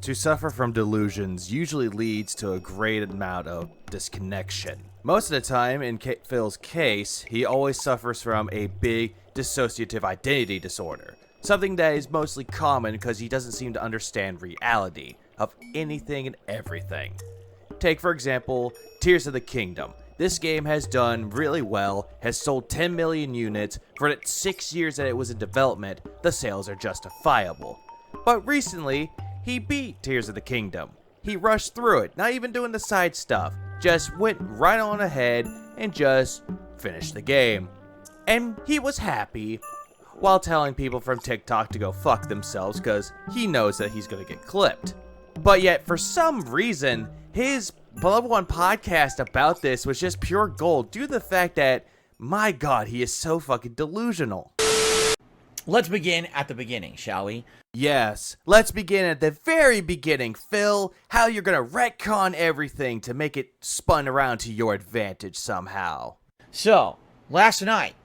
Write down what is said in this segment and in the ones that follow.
To suffer from delusions usually leads to a great amount of disconnection. Most of the time, in Phil's case, he always suffers from a big dissociative identity disorder. Something that is mostly common because he doesn't seem to understand reality of anything and everything. Take, for example, Tears of the Kingdom. This game has done really well, has sold 10 million units. For the 6 years that it was in development, the sales are justifiable. But recently, he beat Tears of the Kingdom. He rushed through it, not even doing the side stuff. Just went right on ahead and just finished the game. And he was happy, while telling people from TikTok to go fuck themselves because he knows that he's going to get clipped. But yet, for some reason, his Level 1 podcast about this was just pure gold due to the fact that, my god, he is so fucking delusional. Let's begin at the beginning, shall we? Yes, let's begin at the very beginning, Phil. How you're gonna retcon everything to make it spun around to your advantage somehow. So, last night,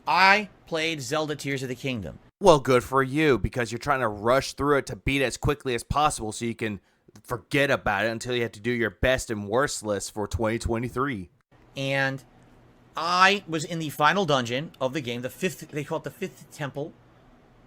I played Zelda Tears of the Kingdom. Well, good for you, because you're trying to rush through it to beat it as quickly as possible so you can forget about it until you have to do your best and worst list for 2023. And I was in the final dungeon of the game, the fifth, they call it the fifth temple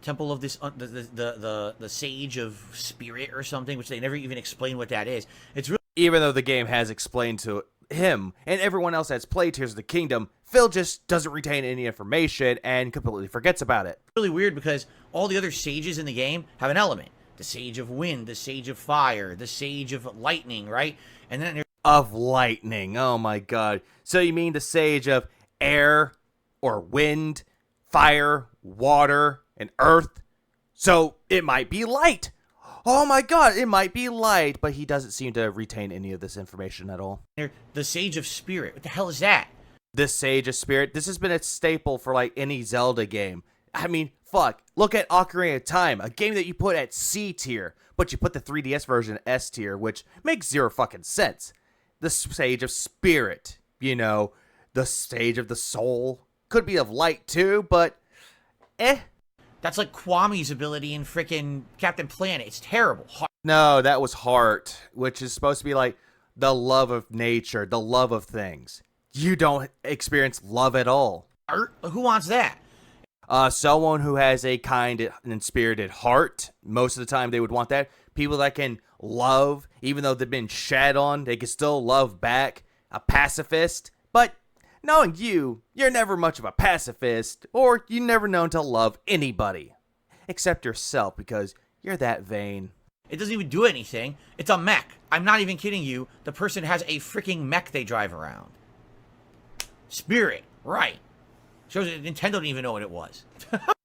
of this, the Sage of Spirit or something, which they never even explain what that is. It's really, even though the game has explained to him and everyone else that's played Tears of the Kingdom, Phil just doesn't retain any information and completely forgets about it. Really weird because all the other sages in the game have an element. The Sage of Wind, the Sage of Fire, the Sage of Lightning, right? And then there's of lightning, oh my god. So you mean the Sage of air or wind, fire, water, and earth? So it might be light. Oh my god, it might be light, but he doesn't seem to retain any of this information at all. the Sage of Spirit. What the hell is that? This Sage of Spirit, this has been a staple for like any Zelda game. I mean, fuck, look at Ocarina of Time, a game that you put at C tier, but you put the 3DS version at S tier, which makes zero fucking sense. The Sage of Spirit, you know, the Sage of the Soul, could be of light too, but That's like Kwame's ability in frickin' Captain Planet. It's terrible. No, that was Heart, which is supposed to be like the love of nature, the love of things. You don't experience love at all. Art? Who wants that? Someone who has a kind and spirited heart, most of the time they would want that. People that can love, even though they've been shat on, they can still love back. A pacifist. But knowing you, you're never much of a pacifist, or you never known to love anybody. Except yourself, because you're that vain. It doesn't even do anything. It's a mech. I'm not even kidding you. The person has a freaking mech they drive around. Spirit. Right. Shows that Nintendo didn't even know what it was.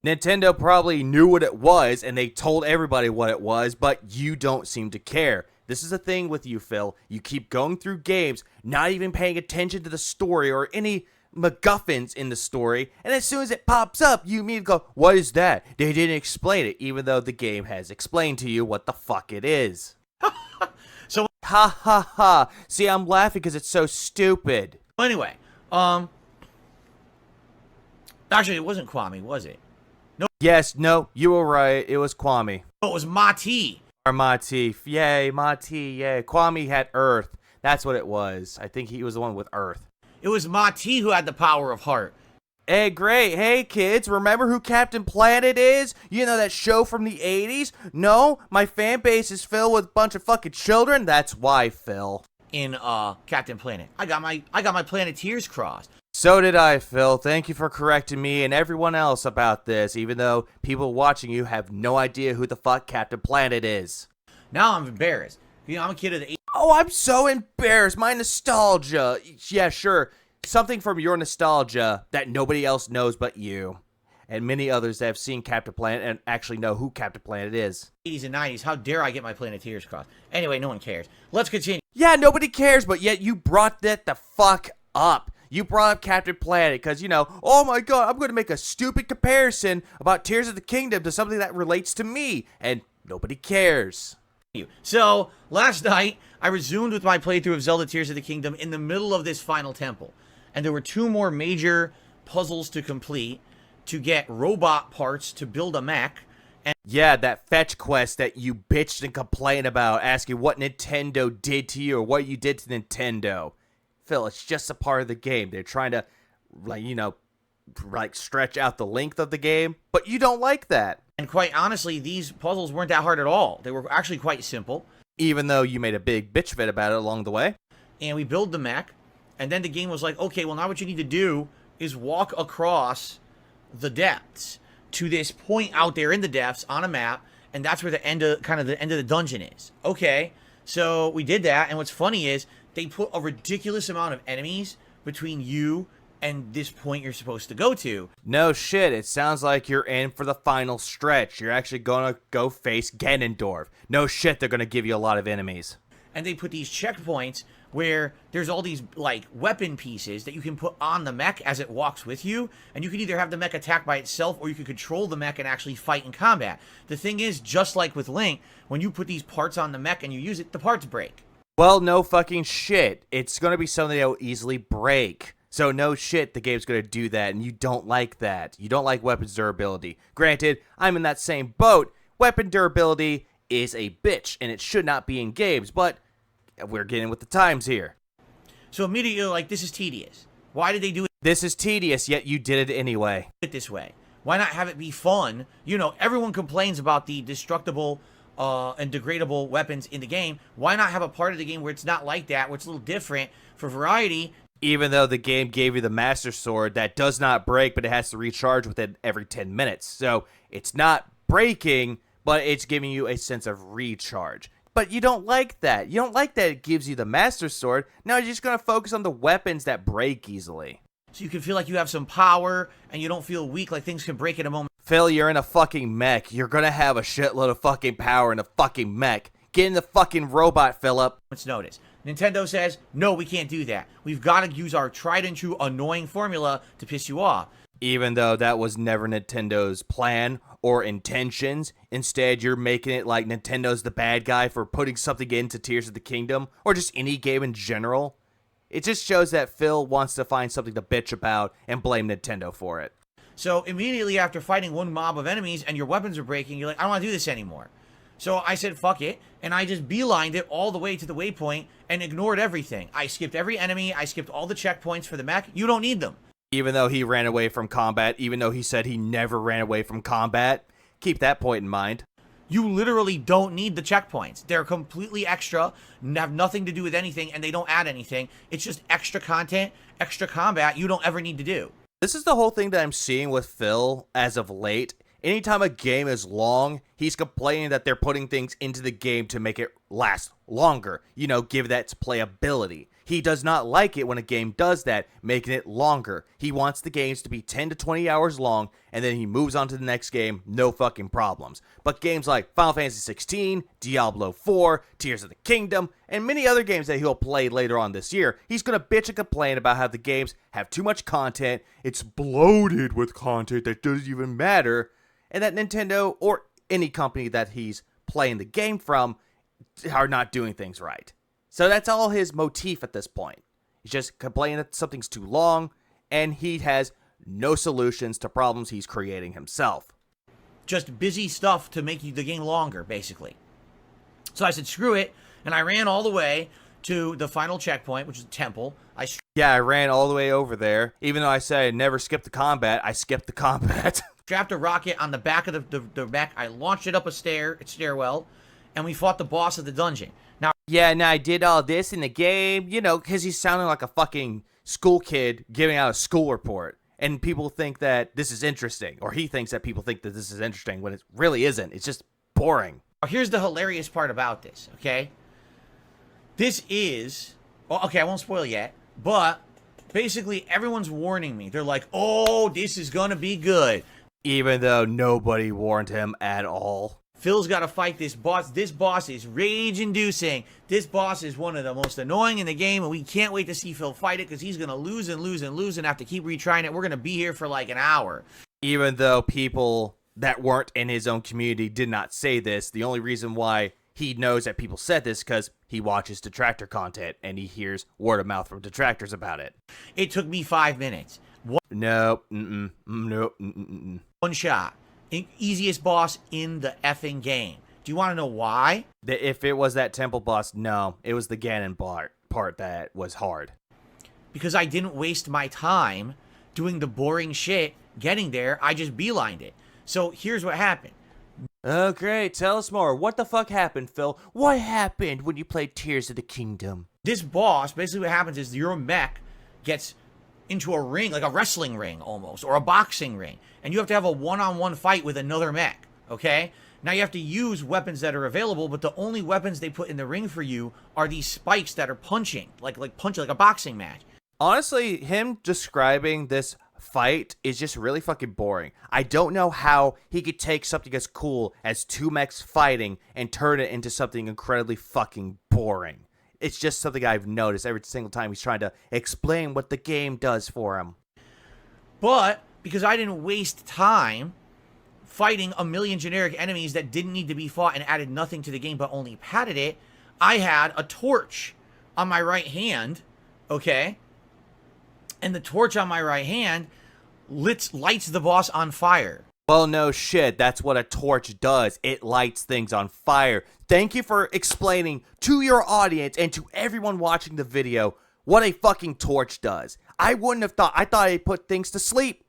Nintendo probably knew what it was, and they told everybody what it was, but you don't seem to care. This is the thing with you, Phil. You keep going through games, not even paying attention to the story or any MacGuffins in the story, and as soon as it pops up, you immediately go, what is that? They didn't explain it, even though the game has explained to you what the fuck it is. So, ha ha ha. See, I'm laughing because it's so stupid. anyway, actually, it wasn't Kwame, was it? No. Yes, no, you were right. It was Kwame. Oh, it was Mati. Or Mati. Yay, Mati, yay. Kwame had Earth. That's what it was. I think he was the one with Earth. It was Mati who had the power of heart. Hey, great. Hey, kids, remember who Captain Planet is? You know that show from the 80s? No? My fan base is filled with a bunch of fucking children? That's why, Phil. In, Captain Planet. I got my Planeteers crossed. So did I, Phil. Thank you for correcting me and everyone else about this, even though people watching you have no idea who the fuck Captain Planet is. Now I'm embarrassed. You know, I'm a kid of the 80s. Oh, I'm so embarrassed. My nostalgia. Yeah, sure. Something from your nostalgia that nobody else knows but you. And many others that have seen Captain Planet and actually know who Captain Planet is. 80s and 90s. How dare I get my Planeteers crossed? Anyway, no one cares. Let's continue. Yeah, nobody cares, but yet you brought that the fuck up. You brought up Captain Planet because, you know, oh my god, I'm going to make a stupid comparison about Tears of the Kingdom to something that relates to me. And nobody cares. So, last night, I resumed with my playthrough of Zelda Tears of the Kingdom in the middle of this final temple. And there were two more major puzzles to complete to get robot parts to build a mech Yeah, that fetch quest that you bitched and complained about, asking what Nintendo did to you or what you did to Nintendo. Phil, it's just a part of the game. They're trying to, stretch out the length of the game, but you don't like that. And quite honestly, these puzzles weren't that hard at all. They were actually quite simple. Even though you made a big bitch fit about it along the way. And we build the mech, and then the game was like, okay, well, now what you need to do is walk across the depths to this point out there in the depths on a map, and that's where the end of the dungeon is. Okay, so we did that, and what's funny is they put a ridiculous amount of enemies between you and this point you're supposed to go to. No shit, it sounds like you're in for the final stretch. You're actually gonna go face Ganondorf. No shit, they're gonna give you a lot of enemies. And they put these checkpoints where there's all these, like, weapon pieces that you can put on the mech as it walks with you, and you can either have the mech attack by itself, or you can control the mech and actually fight in combat. The thing is, just like with Link, when you put these parts on the mech and you use it, the parts break. Well, no fucking shit. It's gonna be something that will easily break. So no shit, the game's gonna do that, and you don't like that. You don't like weapons durability. Granted, I'm in that same boat. Weapon durability is a bitch, and it should not be in games, but we're getting with the times here. So immediately you're like, this is tedious. Why did they do This is tedious, yet you did it anyway. it this way? Why not have it be fun? You know, everyone complains about the destructible and degradable weapons in the game. Why not have a part of the game where it's not like that, where it's a little different for variety? Even though the game gave you the Master Sword that does not break, but it has to recharge within every 10 minutes. So it's not breaking, but it's giving you a sense of recharge. But you don't like that. You don't like that it gives you the Master Sword. Now you're just going to focus on the weapons that break easily. So you can feel like you have some power and you don't feel weak, like things can break in a moment. Phil, you're in a fucking mech. You're going to have a shitload of fucking power in a fucking mech. Get in the fucking robot, Philip. Let's notice. Nintendo says, no, we can't do that. We've got to use our tried and true annoying formula to piss you off. Even though that was never Nintendo's plan or intentions. Instead, you're making it like Nintendo's the bad guy for putting something into Tears of the Kingdom, or just any game in general. It just shows that Phil wants to find something to bitch about and blame Nintendo for it. So immediately after fighting one mob of enemies and your weapons are breaking, you're like, I don't want to do this anymore. So I said, fuck it, and I just beelined it all the way to the waypoint and ignored everything. I skipped every enemy, I skipped all the checkpoints for the mech. You don't need them. Even though he ran away from combat, even though he said he never ran away from combat, keep that point in mind. You literally don't need the checkpoints. They're completely extra, have nothing to do with anything, and they don't add anything. It's just extra content, extra combat you don't ever need to do. This is the whole thing that I'm seeing with Phil as of late. Anytime a game is long, he's complaining that they're putting things into the game to make it last longer. You know, give that playability. He does not like it when a game does that, making it longer. He wants the games to be 10 to 20 hours long, and then he moves on to the next game, no fucking problems. But games like Final Fantasy XVI, Diablo 4, Tears of the Kingdom, and many other games that he'll play later on this year, he's gonna bitch and complain about how the games have too much content, it's bloated with content that doesn't even matter, and that Nintendo, or any company that he's playing the game from, are not doing things right. So that's all his motif at this point. He's just complaining that something's too long, and he has no solutions to problems he's creating himself. Just busy stuff to make the game longer, basically. So I said, screw it, and I ran all the way to the final checkpoint, which is the temple. I ran all the way over there. Even though I said I never skipped the combat, I skipped the combat. Strapped a rocket on the back of the mech. I launched it up a stairwell, and we fought the boss of the dungeon. Now, I did all this in the game, you know, because he's sounding like a fucking school kid giving out a school report. And people think that this is interesting, or he thinks that people think that this is interesting when it really isn't. It's just boring. Here's the hilarious part about this, okay? This is, well, okay, I won't spoil yet, but basically everyone's warning me. They're like, oh, this is gonna be good. Even though nobody warned him at all. Phil's got to fight this boss. This boss is rage-inducing. This boss is one of the most annoying in the game, and we can't wait to see Phil fight it because he's going to lose and lose and lose and have to keep retrying it. We're going to be here for like an hour. Even though people that weren't in his own community did not say this, the only reason why he knows that people said this because he watches detractor content and he hears word of mouth from detractors about it. It took me 5 minutes. Nope. One shot. Easiest boss in the effing game. Do you want to know why? If it was that temple boss, no. It was the Ganon part that was hard. Because I didn't waste my time doing the boring shit getting there. I just beelined it. So here's what happened. Oh, great. Tell us more. What the fuck happened, Phil? What happened when you played Tears of the Kingdom? This boss, basically what happens is your mech gets into a ring, like a wrestling ring almost, or a boxing ring. And you have to have a one-on-one fight with another mech, okay? Now you have to use weapons that are available, but the only weapons they put in the ring for you are these spikes that are punching, like a boxing match. Honestly, him describing this fight is just really fucking boring. I don't know how he could take something as cool as two mechs fighting and turn it into something incredibly fucking boring. It's just something I've noticed every single time he's trying to explain what the game does for him. But because I didn't waste time fighting a million generic enemies that didn't need to be fought and added nothing to the game but only padded it, I had a torch on my right hand, okay? And the torch on my right hand lights the boss on fire. Well, no shit. That's what a torch does. It lights things on fire. Thank you for explaining to your audience and to everyone watching the video what a fucking torch does. I wouldn't have thought. I thought it put things to sleep.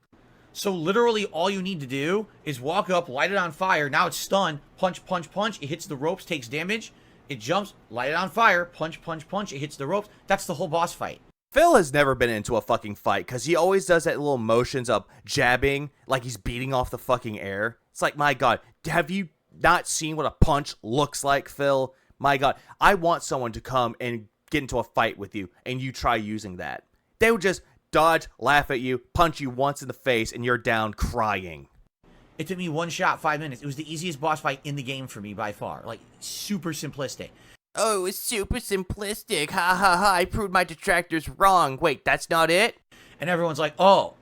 So literally all you need to do is walk up, light it on fire. Now it's stunned. Punch, punch, punch. It hits the ropes, takes damage. It jumps, light it on fire. Punch, punch, punch. It hits the ropes. That's the whole boss fight. Phil has never been into a fucking fight because he always does that little motions of jabbing like he's beating off the fucking air. It's like, my God, have you not seen what a punch looks like, Phil? My God, I want someone to come and get into a fight with you and you try using that. They would just dodge, laugh at you, punch you once in the face, and you're down crying. It took me one shot, 5 minutes. It was the easiest boss fight in the game for me by far. Like, super simplistic. Oh, it's super simplistic. Ha ha ha, I proved my detractors wrong. Wait, that's not it? And everyone's like, oh.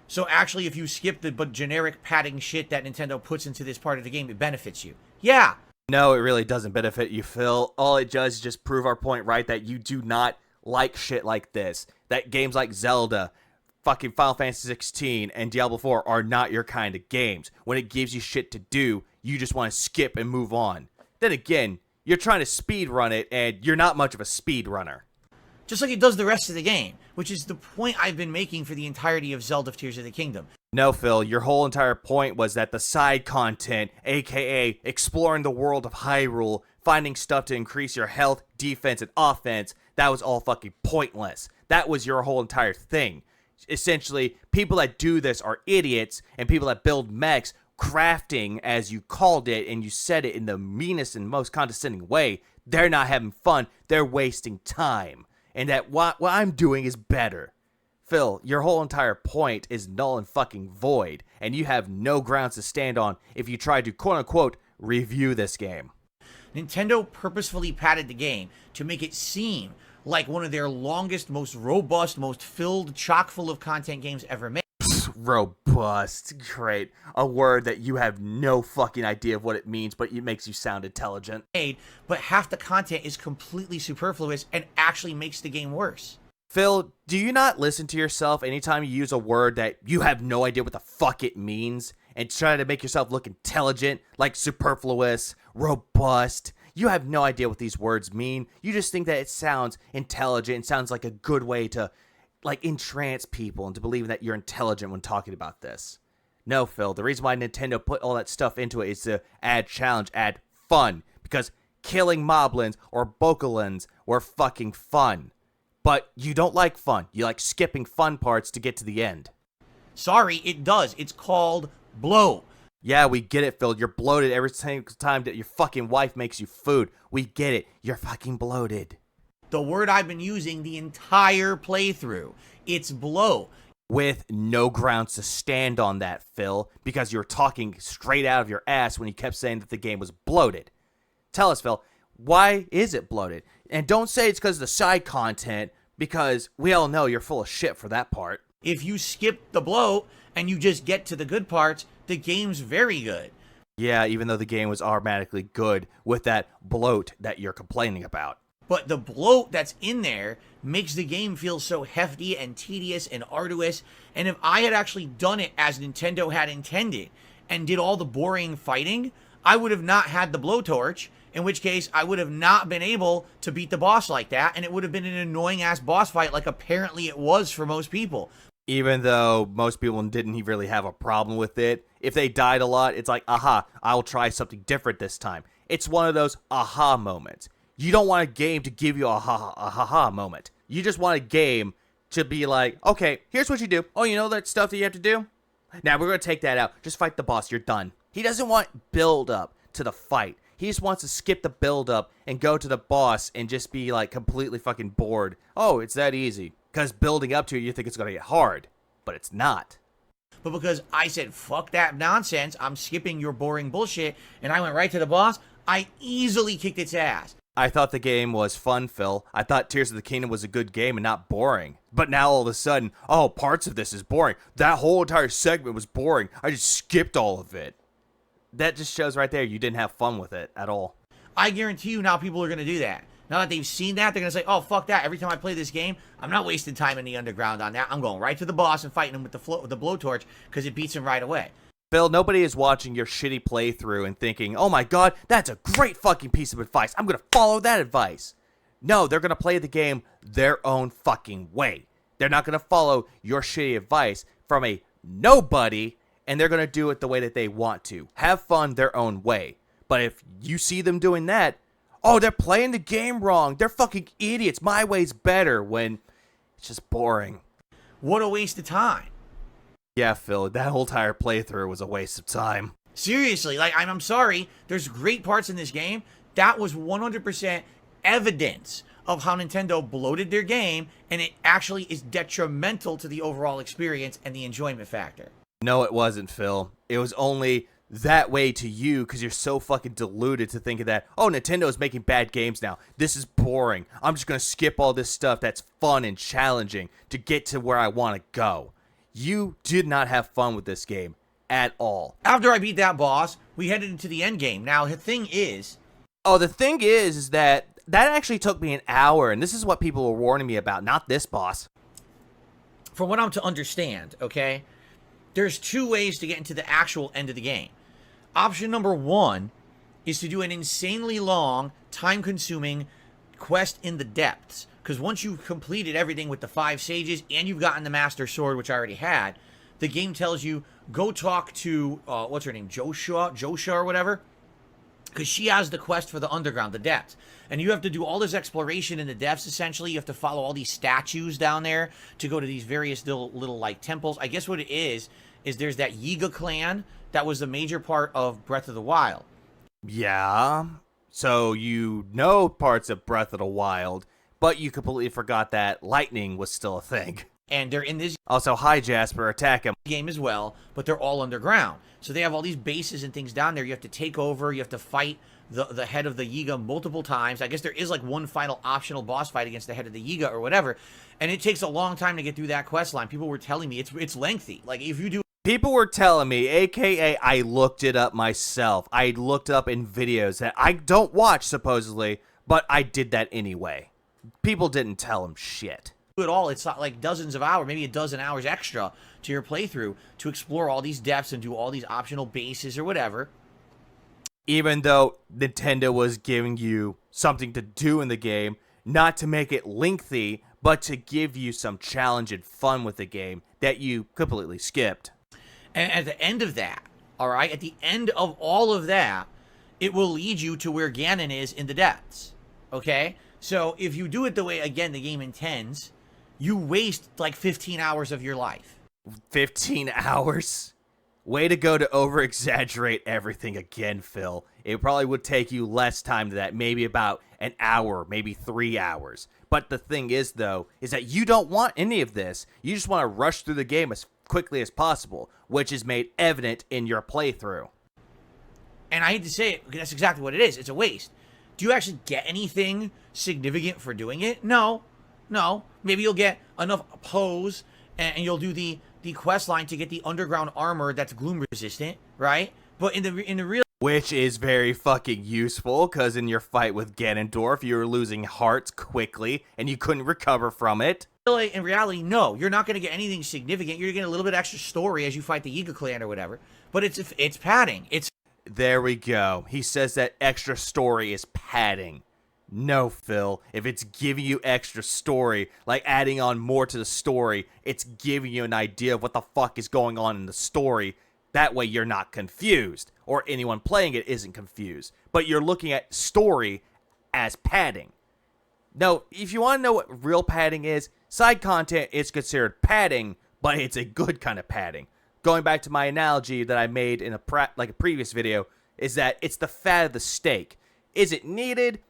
So actually, if you skip the generic padding shit that Nintendo puts into this part of the game, it benefits you. Yeah. No, it really doesn't benefit you, Phil. All it does is just prove our point right that you do not like shit like this. That games like Zelda, fucking Final Fantasy XVI, and Diablo 4 are not your kind of games. When it gives you shit to do, you just want to skip and move on. Then again, you're trying to speed run it, and you're not much of a speed runner. Just like it does the rest of the game, which is the point I've been making for the entirety of Zelda Tears of the Kingdom. No, Phil, your whole entire point was that the side content, aka exploring the world of Hyrule, finding stuff to increase your health, defense, and offense, that was all fucking pointless. That was your whole entire thing. Essentially, people that do this are idiots, and people that build mechs, crafting, as you called it, and you said it in the meanest and most condescending way, they're not having fun, they're wasting time. And that what I'm doing is better. Phil, your whole entire point is null and fucking void, and you have no grounds to stand on if you try to quote-unquote review this game. Nintendo purposefully padded the game to make it seem like one of their longest, most robust, most filled, chock full of content games ever made. Robust. Great. A word that you have no fucking idea of what it means, but it makes you sound intelligent. But half the content is completely superfluous and actually makes the game worse. Phil, do you not listen to yourself anytime you use a word that you have no idea what the fuck it means and try to make yourself look intelligent, like superfluous, robust? You have no idea what these words mean. You just think that it sounds intelligent and sounds like a good way to like entrance people into believing that you're intelligent when talking about this. No, Phil, the reason why Nintendo put all that stuff into it is to add challenge, add fun, because killing moblins or bokolins were fucking fun. But you don't like fun. You like skipping fun parts to get to the end. Sorry, it does. It's called bloat. Yeah, we get it, Phil. You're bloated every single time that your fucking wife makes you food. We get it. You're fucking bloated. The word I've been using the entire playthrough. It's bloat. With no grounds to stand on that, Phil, because you're talking straight out of your ass when you kept saying that the game was bloated. Tell us, Phil, why is it bloated? And don't say it's because of the side content, because we all know you're full of shit for that part. If you skip the bloat and you just get to the good parts, the game's very good. Yeah, even though the game was automatically good with that bloat that you're complaining about. But the bloat that's in there makes the game feel so hefty and tedious and arduous. And if I had actually done it as Nintendo had intended, and did all the boring fighting, I would have not had the blowtorch, in which case I would have not been able to beat the boss like that, and it would have been an annoying ass boss fight like apparently it was for most people. Even though most people didn't really have a problem with it, if they died a lot, it's like, aha, I'll try something different this time. It's one of those aha moments. You don't want a game to give you a ha-ha moment. You just want a game to be like, okay, here's what you do. Oh, you know that stuff that you have to do? Now we're going to take that out. Just fight the boss. You're done. He doesn't want build up to the fight. He just wants to skip the build up and go to the boss and just be like completely fucking bored. Oh, it's that easy. Because building up to it, you think it's going to get hard. But it's not. But because I said, fuck that nonsense, I'm skipping your boring bullshit, and I went right to the boss, I easily kicked its ass. I thought the game was fun, Phil. I thought Tears of the Kingdom was a good game and not boring. But now all of a sudden, oh, parts of this is boring. That whole entire segment was boring. I just skipped all of it. That just shows right there you didn't have fun with it at all. I guarantee you now people are going to do that. Now that they've seen that, they're going to say, oh, fuck that. Every time I play this game, I'm not wasting time in the underground on that. I'm going right to the boss and fighting him with the blowtorch because it beats him right away. Phil, nobody is watching your shitty playthrough and thinking, oh my god, that's a great fucking piece of advice. I'm going to follow that advice. No, they're going to play the game their own fucking way. They're not going to follow your shitty advice from a nobody, and they're going to do it the way that they want to. Have fun their own way. But if you see them doing that, oh, they're playing the game wrong. They're fucking idiots. My way's better, when it's just boring. What a waste of time. Yeah, Phil, that whole entire playthrough was a waste of time. Seriously, like, I'm sorry. There's great parts in this game. That was 100% evidence of how Nintendo bloated their game, and it actually is detrimental to the overall experience and the enjoyment factor. No, it wasn't, Phil. It was only that way to you because you're so fucking deluded to think of that, oh, Nintendo's making bad games now. This is boring. I'm just going to skip all this stuff that's fun and challenging to get to where I want to go. You did not have fun with this game at all. After I beat that boss, we headed into the end game. Now, the thing is... Oh, the thing is that actually took me an hour, and this is what people were warning me about, not this boss. From what I'm to understand, okay, there's two ways to get into the actual end of the game. Option number one is to do an insanely long, time-consuming quest in the depths. Because once you've completed everything with the 5 sages and you've gotten the Master Sword, which I already had, the game tells you, go talk to, what's her name, Josha or whatever? Because she has the quest for the underground, the depths. And you have to do all this exploration in the depths, essentially. You have to follow all these statues down there to go to these various little like, temples. I guess what it is there's that Yiga clan that was the major part of Breath of the Wild. Yeah. So you know parts of Breath of the Wild, but you completely forgot that lightning was still a thing. And they're in this also, hi Jasper, attack him. Game as well, but they're all underground. So they have all these bases and things down there. You have to take over, you have to fight the head of the Yiga multiple times. I guess there is like one final optional boss fight against the head of the Yiga or whatever. And it takes a long time to get through that quest line. People were telling me it's lengthy. Like if you do... People were telling me, aka I looked it up myself. I looked up in videos that I don't watch supposedly, but I did that anyway. People didn't tell them shit. At all, it's not like dozens of hours, maybe a dozen hours extra to your playthrough to explore all these depths and do all these optional bases or whatever. Even though Nintendo was giving you something to do in the game, not to make it lengthy, but to give you some challenge and fun with the game that you completely skipped. And at the end of that, all right, at the end of all of that, it will lead you to where Ganon is in the depths, okay? So if you do it the way, again, the game intends, you waste like 15 hours of your life. 15 hours? Way to go to over-exaggerate everything again, Phil. It probably would take you less time than that, maybe about an hour, maybe 3 hours. But the thing is, though, is that you don't want any of this. You just want to rush through the game as quickly as possible, which is made evident in your playthrough. And I hate to say it, because that's exactly what it is. It's a waste. Do you actually get anything significant for doing it? No. Maybe you'll get enough pose, and you'll do the quest line to get the underground armor that's gloom resistant, right? But in the real... Which is very fucking useful, because in your fight with Ganondorf, you were losing hearts quickly, and you couldn't recover from it. In reality, no. You're not going to get anything significant. You're going to get a little bit extra story as you fight the Yiga clan or whatever. But it's padding. It's There we go. He says that extra story is padding. No, Phil. If it's giving you extra story, like adding on more to the story, it's giving you an idea of what the fuck is going on in the story. That way you're not confused, or anyone playing it isn't confused. But you're looking at story as padding. No, if you want to know what real padding is, side content is considered padding, but it's a good kind of padding. Going back to my analogy that I made in a previous video, is that it's the fat of the steak. Is it needed?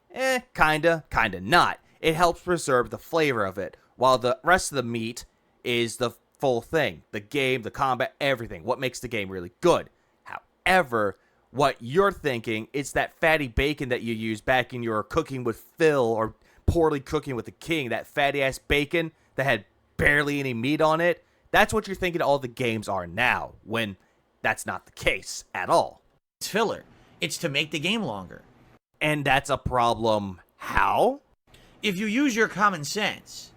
Kinda not. It helps preserve the flavor of it, while the rest of the meat is the full thing. The game, the combat, everything. What makes the game really good. However, what you're thinking, it's that fatty bacon that you use back in your Cooking with Phil or Poorly Cooking with the King, that fatty ass bacon that had barely any meat on it. That's what you're thinking all the games are now, when that's not the case at all. It's filler. It's to make the game longer. And that's a problem. How? If you use your common sense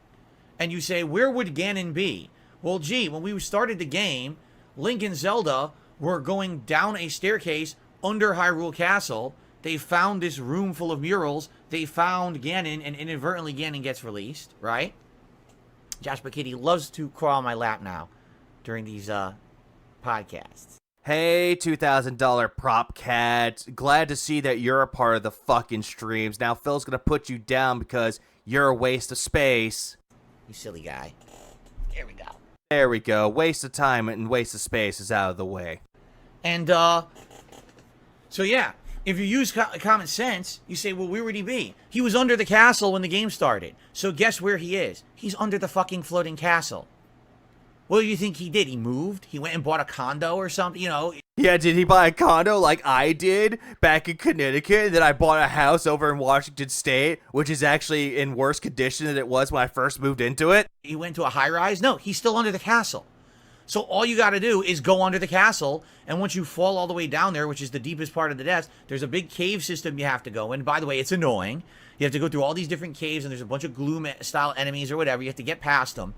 and you say, where would Ganon be? Well, gee, when we started the game, Link and Zelda were going down a staircase under Hyrule Castle. They found this room full of murals. They found Ganon, and inadvertently Ganon gets released, right? Josh McKitty loves to crawl on my lap now during these podcasts. Hey, $2,000 prop cat. Glad to see that you're a part of the fucking streams. Now Phil's gonna put you down because you're a waste of space. You silly guy. There we go. There we go. Waste of time and waste of space is out of the way. And, so yeah, if you use common sense, you say, well, where would he be? He was under the castle when the game started. So guess where he is? He's under the fucking floating castle. What do you think he did? He moved? He went and bought a condo or something, you know? Yeah, did he buy a condo like I did back in Connecticut? And then I bought a house over in Washington State, which is actually in worse condition than it was when I first moved into it. He went to a high-rise? No, he's still under the castle. So all you got to do is go under the castle, and once you fall all the way down there, which is the deepest part of the depths, there's a big cave system you have to go in. By the way, it's annoying. You have to go through all these different caves, and there's a bunch of Gloom-style enemies or whatever. You have to get past them.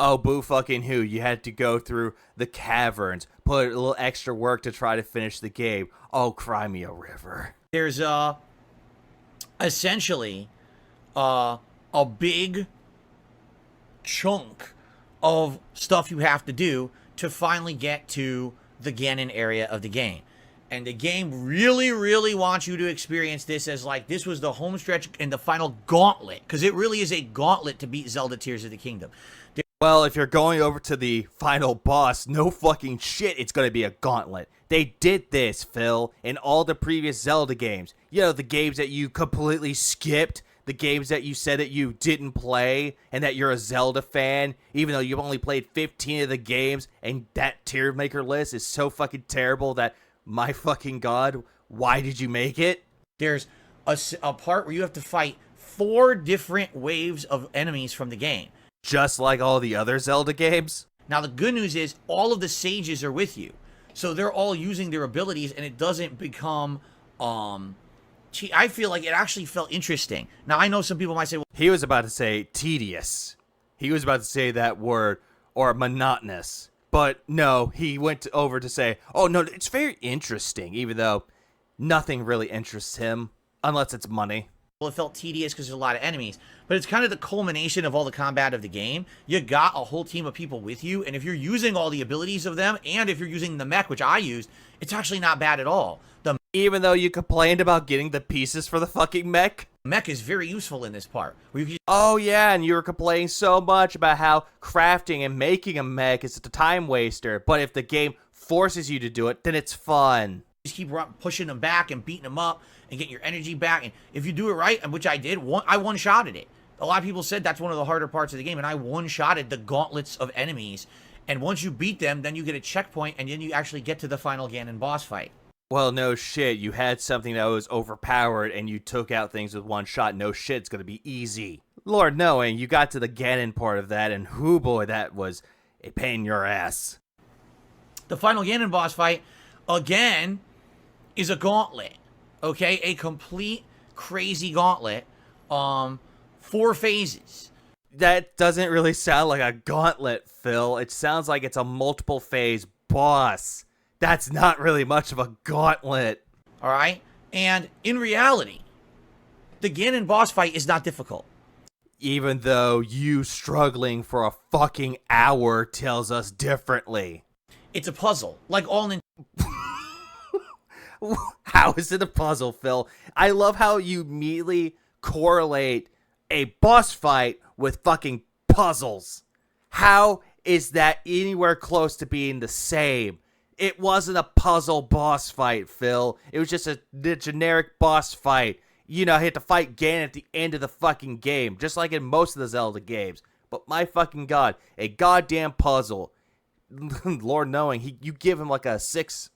Oh, boo fucking who. You had to go through the caverns, put a little extra work to try to finish the game. Oh, cry me a river. There's essentially a big chunk of stuff you have to do to finally get to the Ganon area of the game. And the game really, really wants you to experience this as like this was the home stretch and the final gauntlet, because it really is a gauntlet to beat Zelda Tears of the Kingdom. Well, if you're going over to the final boss, no fucking shit, it's going to be a gauntlet. They did this, Phil, in all the previous Zelda games. You know, the games that you completely skipped, the games that you said that you didn't play, and that you're a Zelda fan, even though you've only played 15 of the games, and that tier maker list is so fucking terrible that, my fucking god, why did you make it? There's a part where you have to fight 4 different waves of enemies from the game. Just like all the other Zelda games? Now, the good news is all of the sages are with you. So they're all using their abilities, and it doesn't become, I feel like it actually felt interesting. Now, I know some people might say, well, he was about to say tedious. He was about to say that word, or monotonous. But no, he went over to say, oh no, it's very interesting, even though nothing really interests him, unless it's money. it felt tedious because there's a lot of enemies, but it's kind of the culmination of all the combat of the game. You got a whole team of people with you, and if you're using all the abilities of them, and if you're using the mech, which I used, it's actually not bad at all. Even though you complained about getting the pieces for the fucking mech? Mech is very useful in this part. Oh yeah, and you were complaining so much about how crafting and making a mech is a time waster, but if the game forces you to do it, then it's fun. Just keep pushing them back and beating them up and getting your energy back, and if you do it right, and which I did, I one-shotted it. A lot of people said that's one of the harder parts of the game, and I one-shotted the gauntlets of enemies, and once you beat them, then you get a checkpoint, and then you actually get to the final Ganon boss fight. Well, no shit, you had something that was overpowered and you took out things with one shot. No shit, it's gonna be easy. Lord knowing, you got to the Ganon part of that, and whoo boy, that was a pain in your ass. The final Ganon boss fight, again, is a gauntlet. Okay, a complete crazy gauntlet. 4 phases. That doesn't really sound like a gauntlet, Phil. It sounds like it's a multiple phase boss. That's not really much of a gauntlet. All right? And in reality, the Ganon boss fight is not difficult. Even though you struggling for a fucking hour tells us differently. It's a puzzle, like all How is it a puzzle, Phil? I love how you immediately correlate a boss fight with fucking puzzles. How is that anywhere close to being the same? It wasn't a puzzle boss fight, Phil. It was just the generic boss fight. You know, I had to fight Ganon at the end of the fucking game, just like in most of the Zelda games. But my fucking god, a goddamn puzzle. Lord knowing, you give him like a 6-9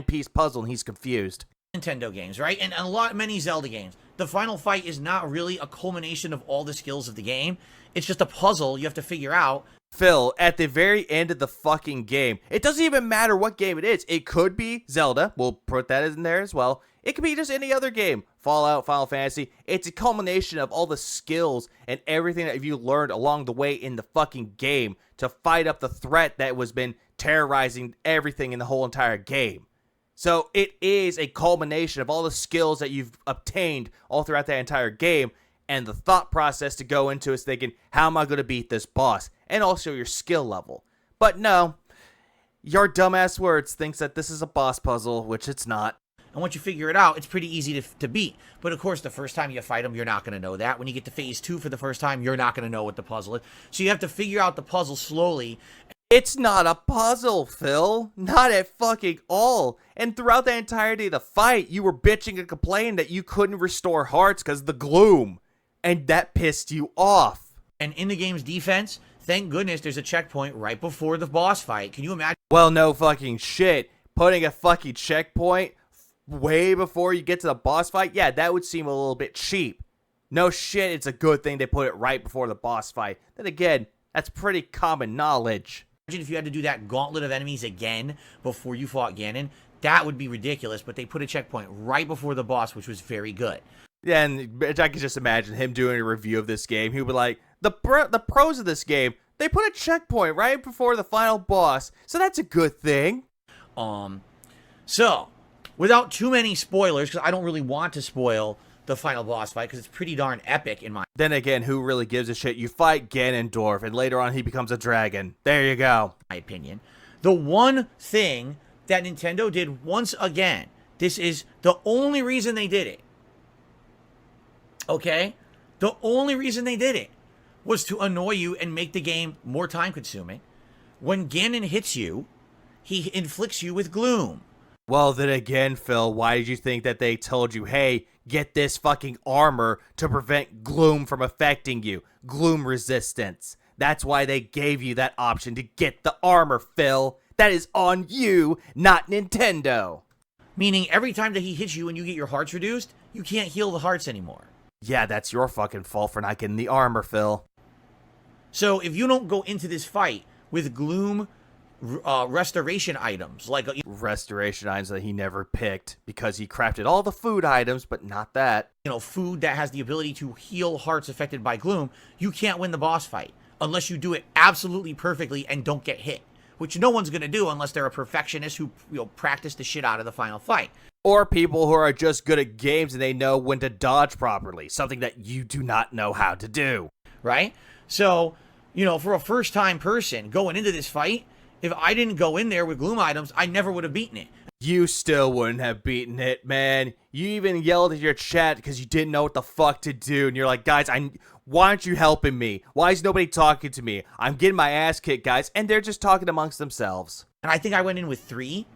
piece puzzle and he's confused. Nintendo games, right? And many Zelda games. The final fight is not really a culmination of all the skills of the game. It's just a puzzle you have to figure out. Phil, at the very end of the fucking game, it doesn't even matter what game it is. It could be Zelda. We'll put that in there as well. It could be just any other game. Fallout, Final Fantasy. It's a culmination of all the skills and everything that you learned along the way in the fucking game to fight up the threat that was been terrorizing everything in the whole entire game. So it is a culmination of all the skills that you've obtained all throughout that entire game, and the thought process to go into is thinking, how am I going to beat this boss? And also your skill level. But no, your dumbass words thinks that this is a boss puzzle, which it's not. And once you figure it out, it's pretty easy to beat. But of course, the first time you fight them, you're not going to know that. When you get to phase 2 for the first time, you're not going to know what the puzzle is. So you have to figure out the puzzle slowly. It's not a puzzle, Phil. Not at fucking all. And throughout the entirety of the fight, you were bitching and complaining that you couldn't restore hearts because of the gloom. And that pissed you off. And in the game's defense, thank goodness there's a checkpoint right before the boss fight. Can you imagine? Well, no fucking shit. Putting a fucking checkpoint way before you get to the boss fight? Yeah, that would seem a little bit cheap. No shit, it's a good thing they put it right before the boss fight. Then again, that's pretty common knowledge. Imagine if you had to do that gauntlet of enemies again before you fought Ganon. That would be ridiculous, but they put a checkpoint right before the boss, which was very good. Yeah, and I can just imagine him doing a review of this game. He would be like, the pros of this game, they put a checkpoint right before the final boss, so that's a good thing. So, without too many spoilers, because I don't really want to spoil the final boss fight, because it's pretty darn epic in my... Then again, who really gives a shit? You fight Ganondorf, and later on he becomes a dragon. There you go. My opinion. The one thing that Nintendo did once again, this is the only reason they did it. Okay? The only reason they did it was to annoy you and make the game more time-consuming. When Ganon hits you, he inflicts you with gloom. Well, then again, Phil, why did you think that they told you, hey, get this fucking armor to prevent gloom from affecting you? Gloom resistance. That's why they gave you that option to get the armor, Phil. That is on you, not Nintendo. Meaning every time that he hits you and you get your hearts reduced, you can't heal the hearts anymore. Yeah, that's your fucking fault for not getting the armor, Phil. So if you don't go into this fight with gloom restoration items, like restoration items that he never picked because he crafted all the food items, but not that. You know, food that has the ability to heal hearts affected by gloom, you can't win the boss fight unless you do it absolutely perfectly and don't get hit, which no one's going to do unless they're a perfectionist who, you know, practice the shit out of the final fight. Or people who are just good at games and they know when to dodge properly, something that you do not know how to do. Right? So, you know, for a first-time person going into this fight, if I didn't go in there with gloom items, I never would have beaten it. You still wouldn't have beaten it, man. You even yelled at your chat because you didn't know what the fuck to do. And you're like, guys, why aren't you helping me? Why is nobody talking to me? I'm getting my ass kicked, guys. And they're just talking amongst themselves. And I think I went in with 3.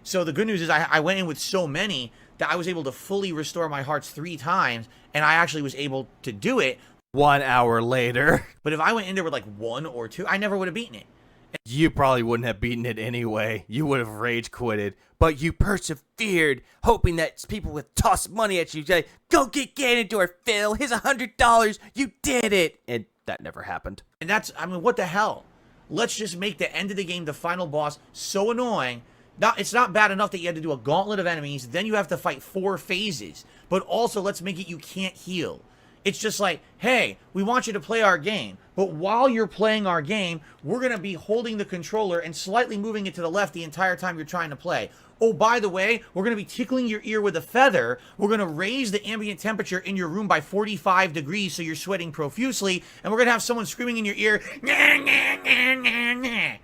So the good news is I went in with so many that I was able to fully restore my hearts 3 times. And I actually was able to do it 1 hour later. But if I went in there with like 1 or 2, I never would have beaten it. You probably wouldn't have beaten it anyway. You would have rage quitted. But you persevered, hoping that people would toss money at you. Say, go get Ganondorf, Phil. Here's $100. You did it. And that never happened. And that's, I mean, what the hell? Let's just make the end of the game, the final boss, so annoying. It's not bad enough that you had to do a gauntlet of enemies. Then you have to fight 4 phases. But also, let's make it you can't heal. It's just like, hey, we want you to play our game, but while you're playing our game, we're going to be holding the controller and slightly moving it to the left the entire time you're trying to play. Oh, by the way, we're going to be tickling your ear with a feather. We're going to raise the ambient temperature in your room by 45 degrees so you're sweating profusely, and we're going to have someone screaming in your ear, nah, nah, nah, nah, nah.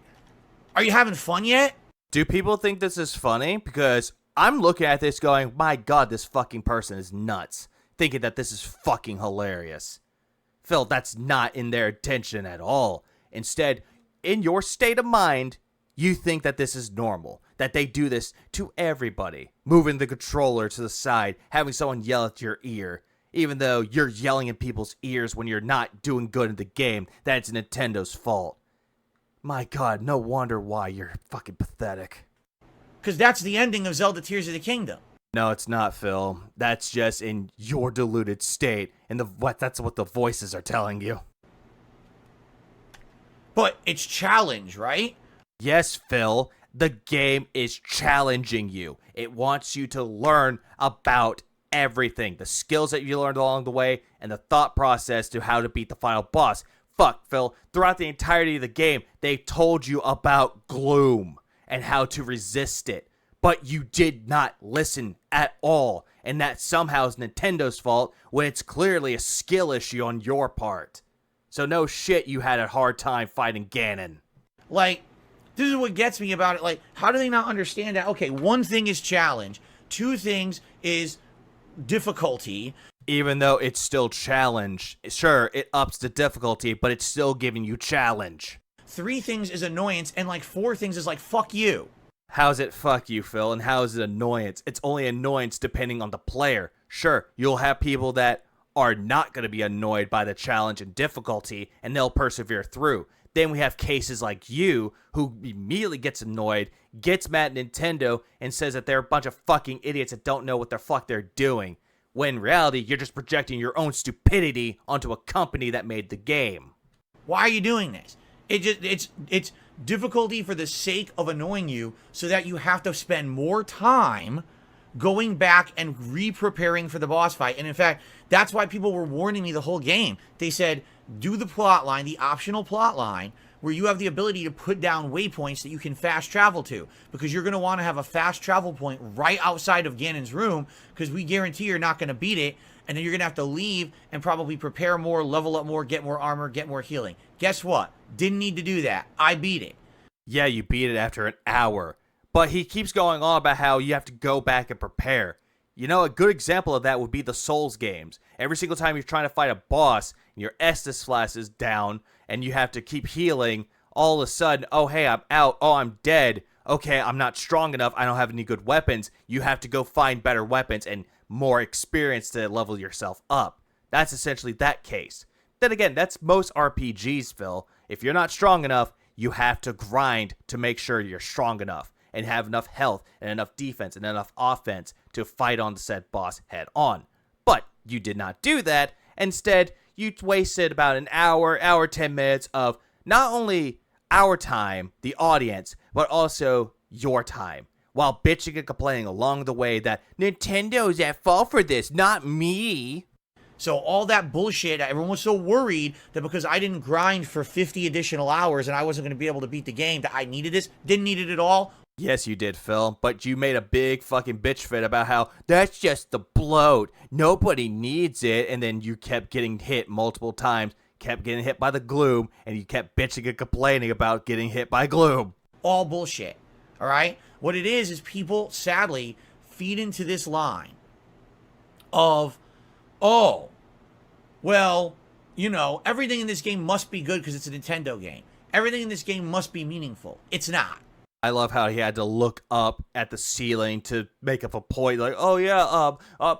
Are you having fun yet? Do people think this is funny? Because I'm looking at this going, my god, this fucking person is nuts. Thinking that this is fucking hilarious. Phil, that's not in their intention at all. Instead, in your state of mind, you think that this is normal. That they do this to everybody. Moving the controller to the side, having someone yell at your ear. Even though you're yelling in people's ears when you're not doing good in the game, that's Nintendo's fault. My god, no wonder why you're fucking pathetic. Because that's the ending of Zelda Tears of the Kingdom. No, it's not, Phil. That's just in your deluded state, and that's what the voices are telling you. But it's challenge, right? Yes, Phil. The game is challenging you. It wants you to learn about everything. The skills that you learned along the way, and the thought process to how to beat the final boss. Fuck, Phil. Throughout the entirety of the game, they told you about gloom and how to resist it. But you did not listen at all, and that somehow is Nintendo's fault when it's clearly a skill issue on your part. So no shit you had a hard time fighting Ganon. Like, this is what gets me about it. Like, how do they not understand that? Okay, one thing is challenge. Two things is difficulty. Even though it's still challenge. Sure, it ups the difficulty, but it's still giving you challenge. Three things is annoyance, and like four things is like, fuck you. How's it fuck you, Phil, and how is it annoyance? It's only annoyance depending on the player. Sure, you'll have people that are not going to be annoyed by the challenge and difficulty, and they'll persevere through. Then we have cases like you, who immediately gets annoyed, gets mad at Nintendo, and says that they're a bunch of fucking idiots that don't know what the fuck they're doing. When in reality, you're just projecting your own stupidity onto a company that made the game. Why are you doing this? It's difficulty for the sake of annoying you so that you have to spend more time going back and re-preparing for the boss fight. And in fact, that's why people were warning me the whole game. They said, do the plot line, the optional plot line, where you have the ability to put down waypoints that you can fast travel to, because you're going to want to have a fast travel point right outside of Ganon's room, because we guarantee you're not going to beat it, and then you're going to have to leave and probably prepare more, level up more, get more armor, get more healing. Guess what? Didn't need to do that. I beat it. Yeah, you beat it after an hour. But he keeps going on about how you have to go back and prepare. You know, a good example of that would be the Souls games. Every single time you're trying to fight a boss, and your Estus flask is down, and you have to keep healing, all of a sudden, oh, hey, I'm out. Oh, I'm dead. Okay, I'm not strong enough. I don't have any good weapons. You have to go find better weapons and more experience to level yourself up. That's essentially that case. Then again, that's most RPGs, Phil. If you're not strong enough, you have to grind to make sure you're strong enough and have enough health and enough defense and enough offense to fight on the said boss head on. But you did not do that. Instead, you wasted about an hour, 10 minutes of not only our time, the audience, but also your time, while bitching and complaining along the way that Nintendo's at fault for this, not me. So all that bullshit, everyone was so worried that because I didn't grind for 50 additional hours and I wasn't going to be able to beat the game, that I needed this. Didn't need it at all. Yes, you did, Phil, but you made a big fucking bitch fit about how that's just the bloat. Nobody needs it, and then you kept getting hit multiple times, kept getting hit by the gloom, and you kept bitching and complaining about getting hit by gloom. All bullshit, all right? What it is people, sadly, feed into this line of, oh, well, you know, everything in this game must be good because it's a Nintendo game. Everything in this game must be meaningful. It's not. I love how he had to look up at the ceiling to make up a point, like, oh yeah,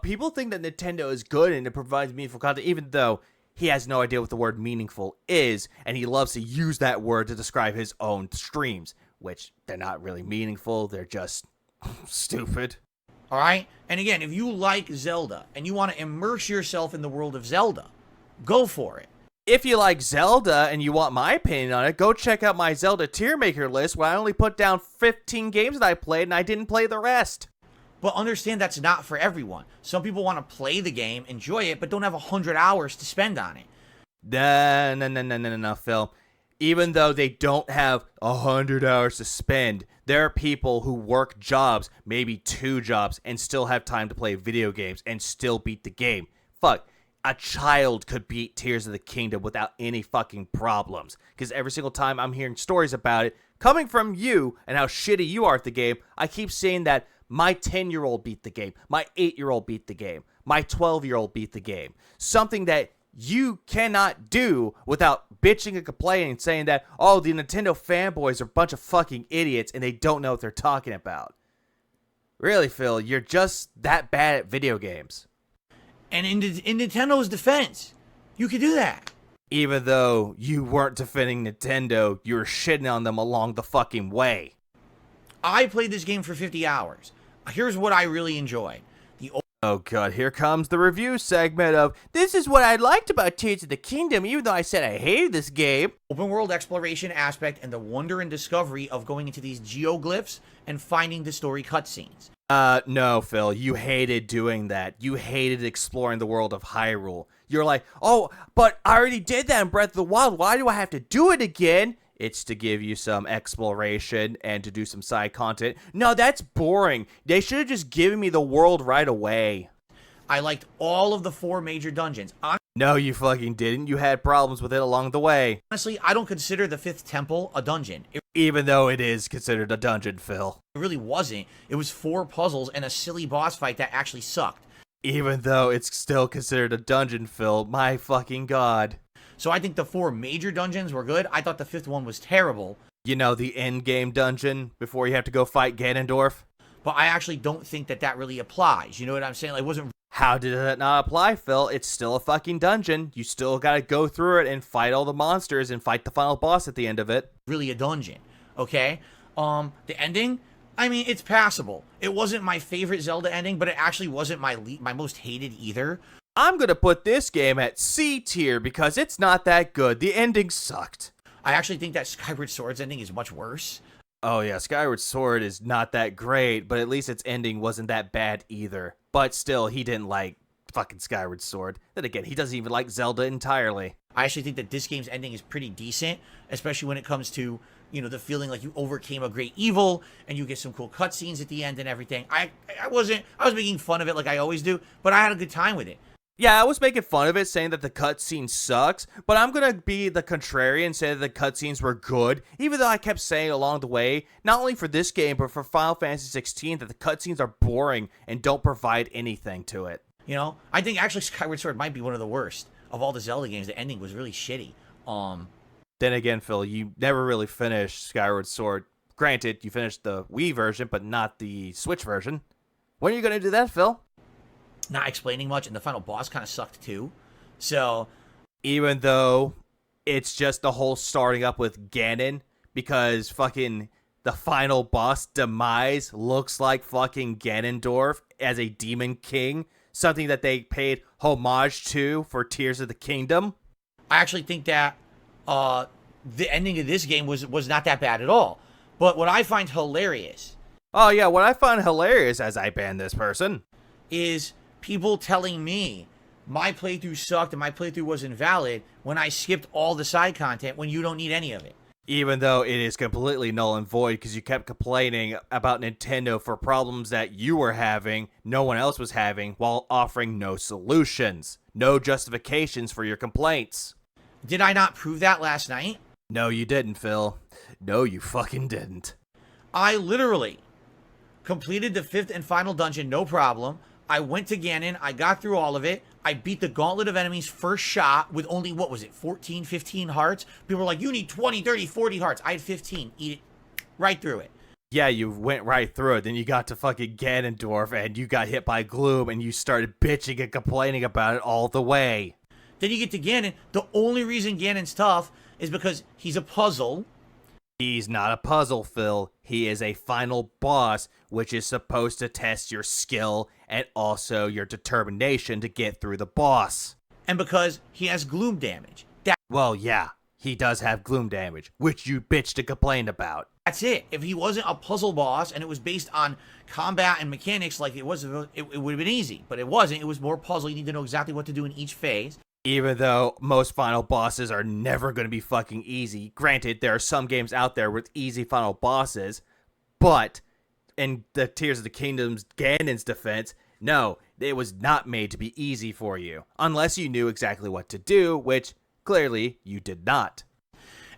people think that Nintendo is good and it provides meaningful content, even though he has no idea what the word meaningful is, and he loves to use that word to describe his own streams, which they're not really meaningful, they're just stupid. All right? And again, if you like Zelda and you want to immerse yourself in the world of Zelda, go for it. If you like Zelda and you want my opinion on it, go check out my Zelda tier maker list where I only put down 15 games that I played and I didn't play the rest. But understand that's not for everyone. Some people want to play the game, enjoy it, but don't have 100 hours to spend on it. No, Phil. Even though they don't have 100 hours to spend, there are people who work jobs, maybe 2 jobs, and still have time to play video games and still beat the game. Fuck, a child could beat Tears of the Kingdom without any fucking problems. Because every single time I'm hearing stories about it, coming from you and how shitty you are at the game, I keep saying that my 10-year-old beat the game, my 8-year-old beat the game, my 12-year-old beat the game. Something that you cannot do without bitching and complaining and saying that, oh, the Nintendo fanboys are a bunch of fucking idiots and they don't know what they're talking about. Really, Phil, you're just that bad at video games. And in Nintendo's defense, you could do that. Even though you weren't defending Nintendo, you were shitting on them along the fucking way. I played this game for 50 hours. Here's what I really enjoyed. Oh god, here comes the review segment of, this is what I liked about Tears of the Kingdom, even though I said I hated this game. Open world exploration aspect and the wonder and discovery of going into these geoglyphs and finding the story cutscenes. No, Phil, you hated doing that. You hated exploring the world of Hyrule. You're like, oh, but I already did that in Breath of the Wild. Why do I have to do it again? It's to give you some exploration and to do some side content. No, that's boring. They should have just given me the world right away. I liked all of the 4 major dungeons. No, you fucking didn't. You had problems with it along the way. Honestly, I don't consider the 5th temple a dungeon. Even though it is considered a dungeon, Phil. It really wasn't. It was 4 puzzles and a silly boss fight that actually sucked. Even though it's still considered a dungeon, Phil. My fucking god. So I think the 4 major dungeons were good. I thought the 5th one was terrible. You know, the endgame dungeon before you have to go fight Ganondorf? But I actually don't think that really applies. You know what I'm saying? Like, it wasn't... How did that not apply, Phil? It's still a fucking dungeon. You still gotta go through it and fight all the monsters and fight the final boss at the end of it. Really a dungeon, okay? The ending, I mean, it's passable. It wasn't my favorite Zelda ending, but it actually wasn't my most hated either. I'm gonna put this game at C tier because it's not that good. The ending sucked. I actually think that Skyward Sword's ending is much worse. Oh yeah, Skyward Sword is not that great, but at least its ending wasn't that bad either. But still, he didn't like fucking Skyward Sword. Then again, he doesn't even like Zelda entirely. I actually think that this game's ending is pretty decent, especially when it comes to, you know, the feeling like you overcame a great evil and you get some cool cutscenes at the end and everything. I was making fun of it like I always do, but I had a good time with it. Yeah, I was making fun of it, saying that the cutscene sucks, but I'm gonna be the contrarian and say that the cutscenes were good, even though I kept saying along the way, not only for this game, but for Final Fantasy XVI, that the cutscenes are boring and don't provide anything to it. You know, I think actually Skyward Sword might be one of the worst of all the Zelda games. The ending was really shitty. Then again, Phil, you never really finished Skyward Sword. Granted, you finished the Wii version, but not the Switch version. When are you gonna do that, Phil? Not explaining much, and the final boss kind of sucked too. So, even though it's just the whole starting up with Ganon, because fucking the final boss demise looks like fucking Ganondorf as a demon king, something that they paid homage to for Tears of the Kingdom. I actually think that the ending of this game was not that bad at all. But what I find hilarious... Oh yeah, what I find hilarious as I ban this person... is people telling me my playthrough sucked and my playthrough was invalid when I skipped all the side content when you don't need any of it. Even though it is completely null and void because you kept complaining about Nintendo for problems that you were having, no one else was having, while offering no solutions. No justifications for your complaints. Did I not prove that last night? No, you didn't, Phil. No, you fucking didn't. I literally completed the 5th and final dungeon, no problem. I went to Ganon, I got through all of it, I beat the gauntlet of enemies first shot with only, what was it, 14, 15 hearts? People were like, you need 20, 30, 40 hearts. I had 15, eat it right through it. Yeah, you went right through it, then you got to fucking Ganondorf, and you got hit by Gloom, and you started bitching and complaining about it all the way. Then you get to Ganon, the only reason Ganon's tough is because he's a puzzle. He's not a puzzle, Phil. He is a final boss, which is supposed to test your skill and also your determination to get through the boss. And because he has gloom damage. Well, yeah, he does have gloom damage, which you bitched and complained about. That's it. If he wasn't a puzzle boss and it was based on combat and mechanics like it was, it would have been easy. But it wasn't. It was more puzzle. You need to know exactly what to do in each phase. Even though most final bosses are never going to be fucking easy. Granted, there are some games out there with easy final bosses, but in the Tears of the Kingdom's Ganon's defense, no, it was not made to be easy for you. Unless you knew exactly what to do, which clearly you did not.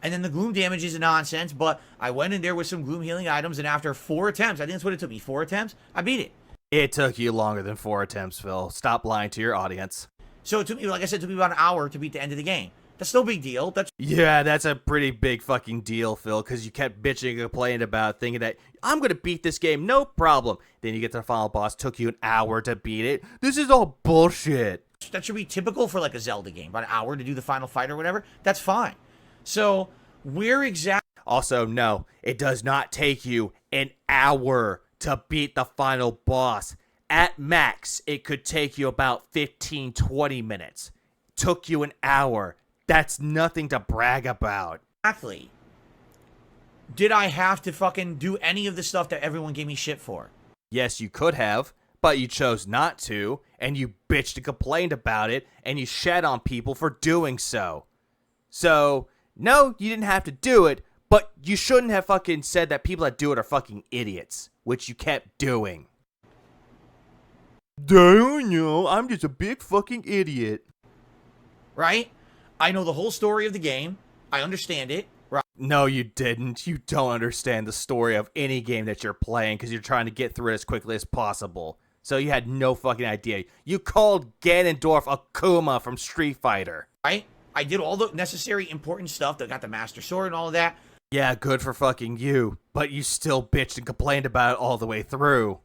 And then the gloom damage is nonsense, but I went in there with some gloom healing items, and after 4 attempts, I think that's what it took me, 4 attempts, I beat it. It took you longer than 4 attempts, Phil. Stop lying to your audience. So it took me, like I said, it took me about an hour to beat the end of the game. That's no big deal. Yeah, that's a pretty big fucking deal, Phil, because you kept bitching and complaining about thinking that, I'm going to beat this game, no problem. Then you get to the final boss, took you an hour to beat it. This is all bullshit. That should be typical for like a Zelda game, about an hour to do the final fight or whatever. That's fine. So, where exactly... Also, no, it does not take you an hour to beat the final boss. At max, it could take you about 15-20 minutes. Took you an hour. That's nothing to brag about. Exactly. Did I have to fucking do any of the stuff that everyone gave me shit for? Yes, you could have, but you chose not to, and you bitched and complained about it, and you shat on people for doing so. So, no, you didn't have to do it, but you shouldn't have fucking said that people that do it are fucking idiots, which you kept doing. Don't know, I'm just a big fucking idiot. Right? I know the whole story of the game. I understand it. Right? No, you didn't. You don't understand the story of any game that you're playing because you're trying to get through it as quickly as possible. So you had no fucking idea. You called Ganondorf Akuma from Street Fighter. Right? I did all the necessary important stuff that got the Master Sword and all of that. Yeah, good for fucking you. But you still bitched and complained about it all the way through.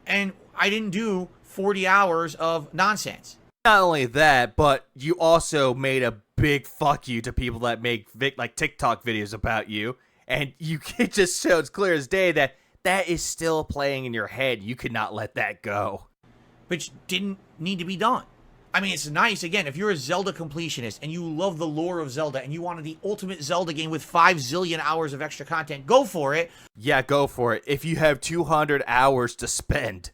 And I didn't do 40 hours of nonsense. Not only that, but you also made a big fuck you to people that make like TikTok videos about you. And it just shows clear as day that that is still playing in your head. You could not let that go. Which didn't need to be done. I mean, it's nice, again, if you're a Zelda completionist and you love the lore of Zelda and you wanted the ultimate Zelda game with 5 zillion hours of extra content, go for it. Yeah, go for it. If you have 200 hours to spend.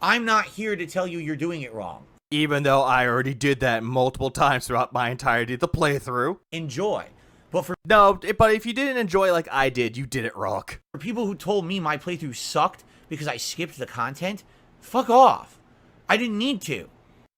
I'm not here to tell you you're doing it wrong. Even though I already did that multiple times throughout my entirety of the playthrough. Enjoy. But if you didn't enjoy it like I did, you did it wrong. For people who told me my playthrough sucked because I skipped the content, fuck off. I didn't need to.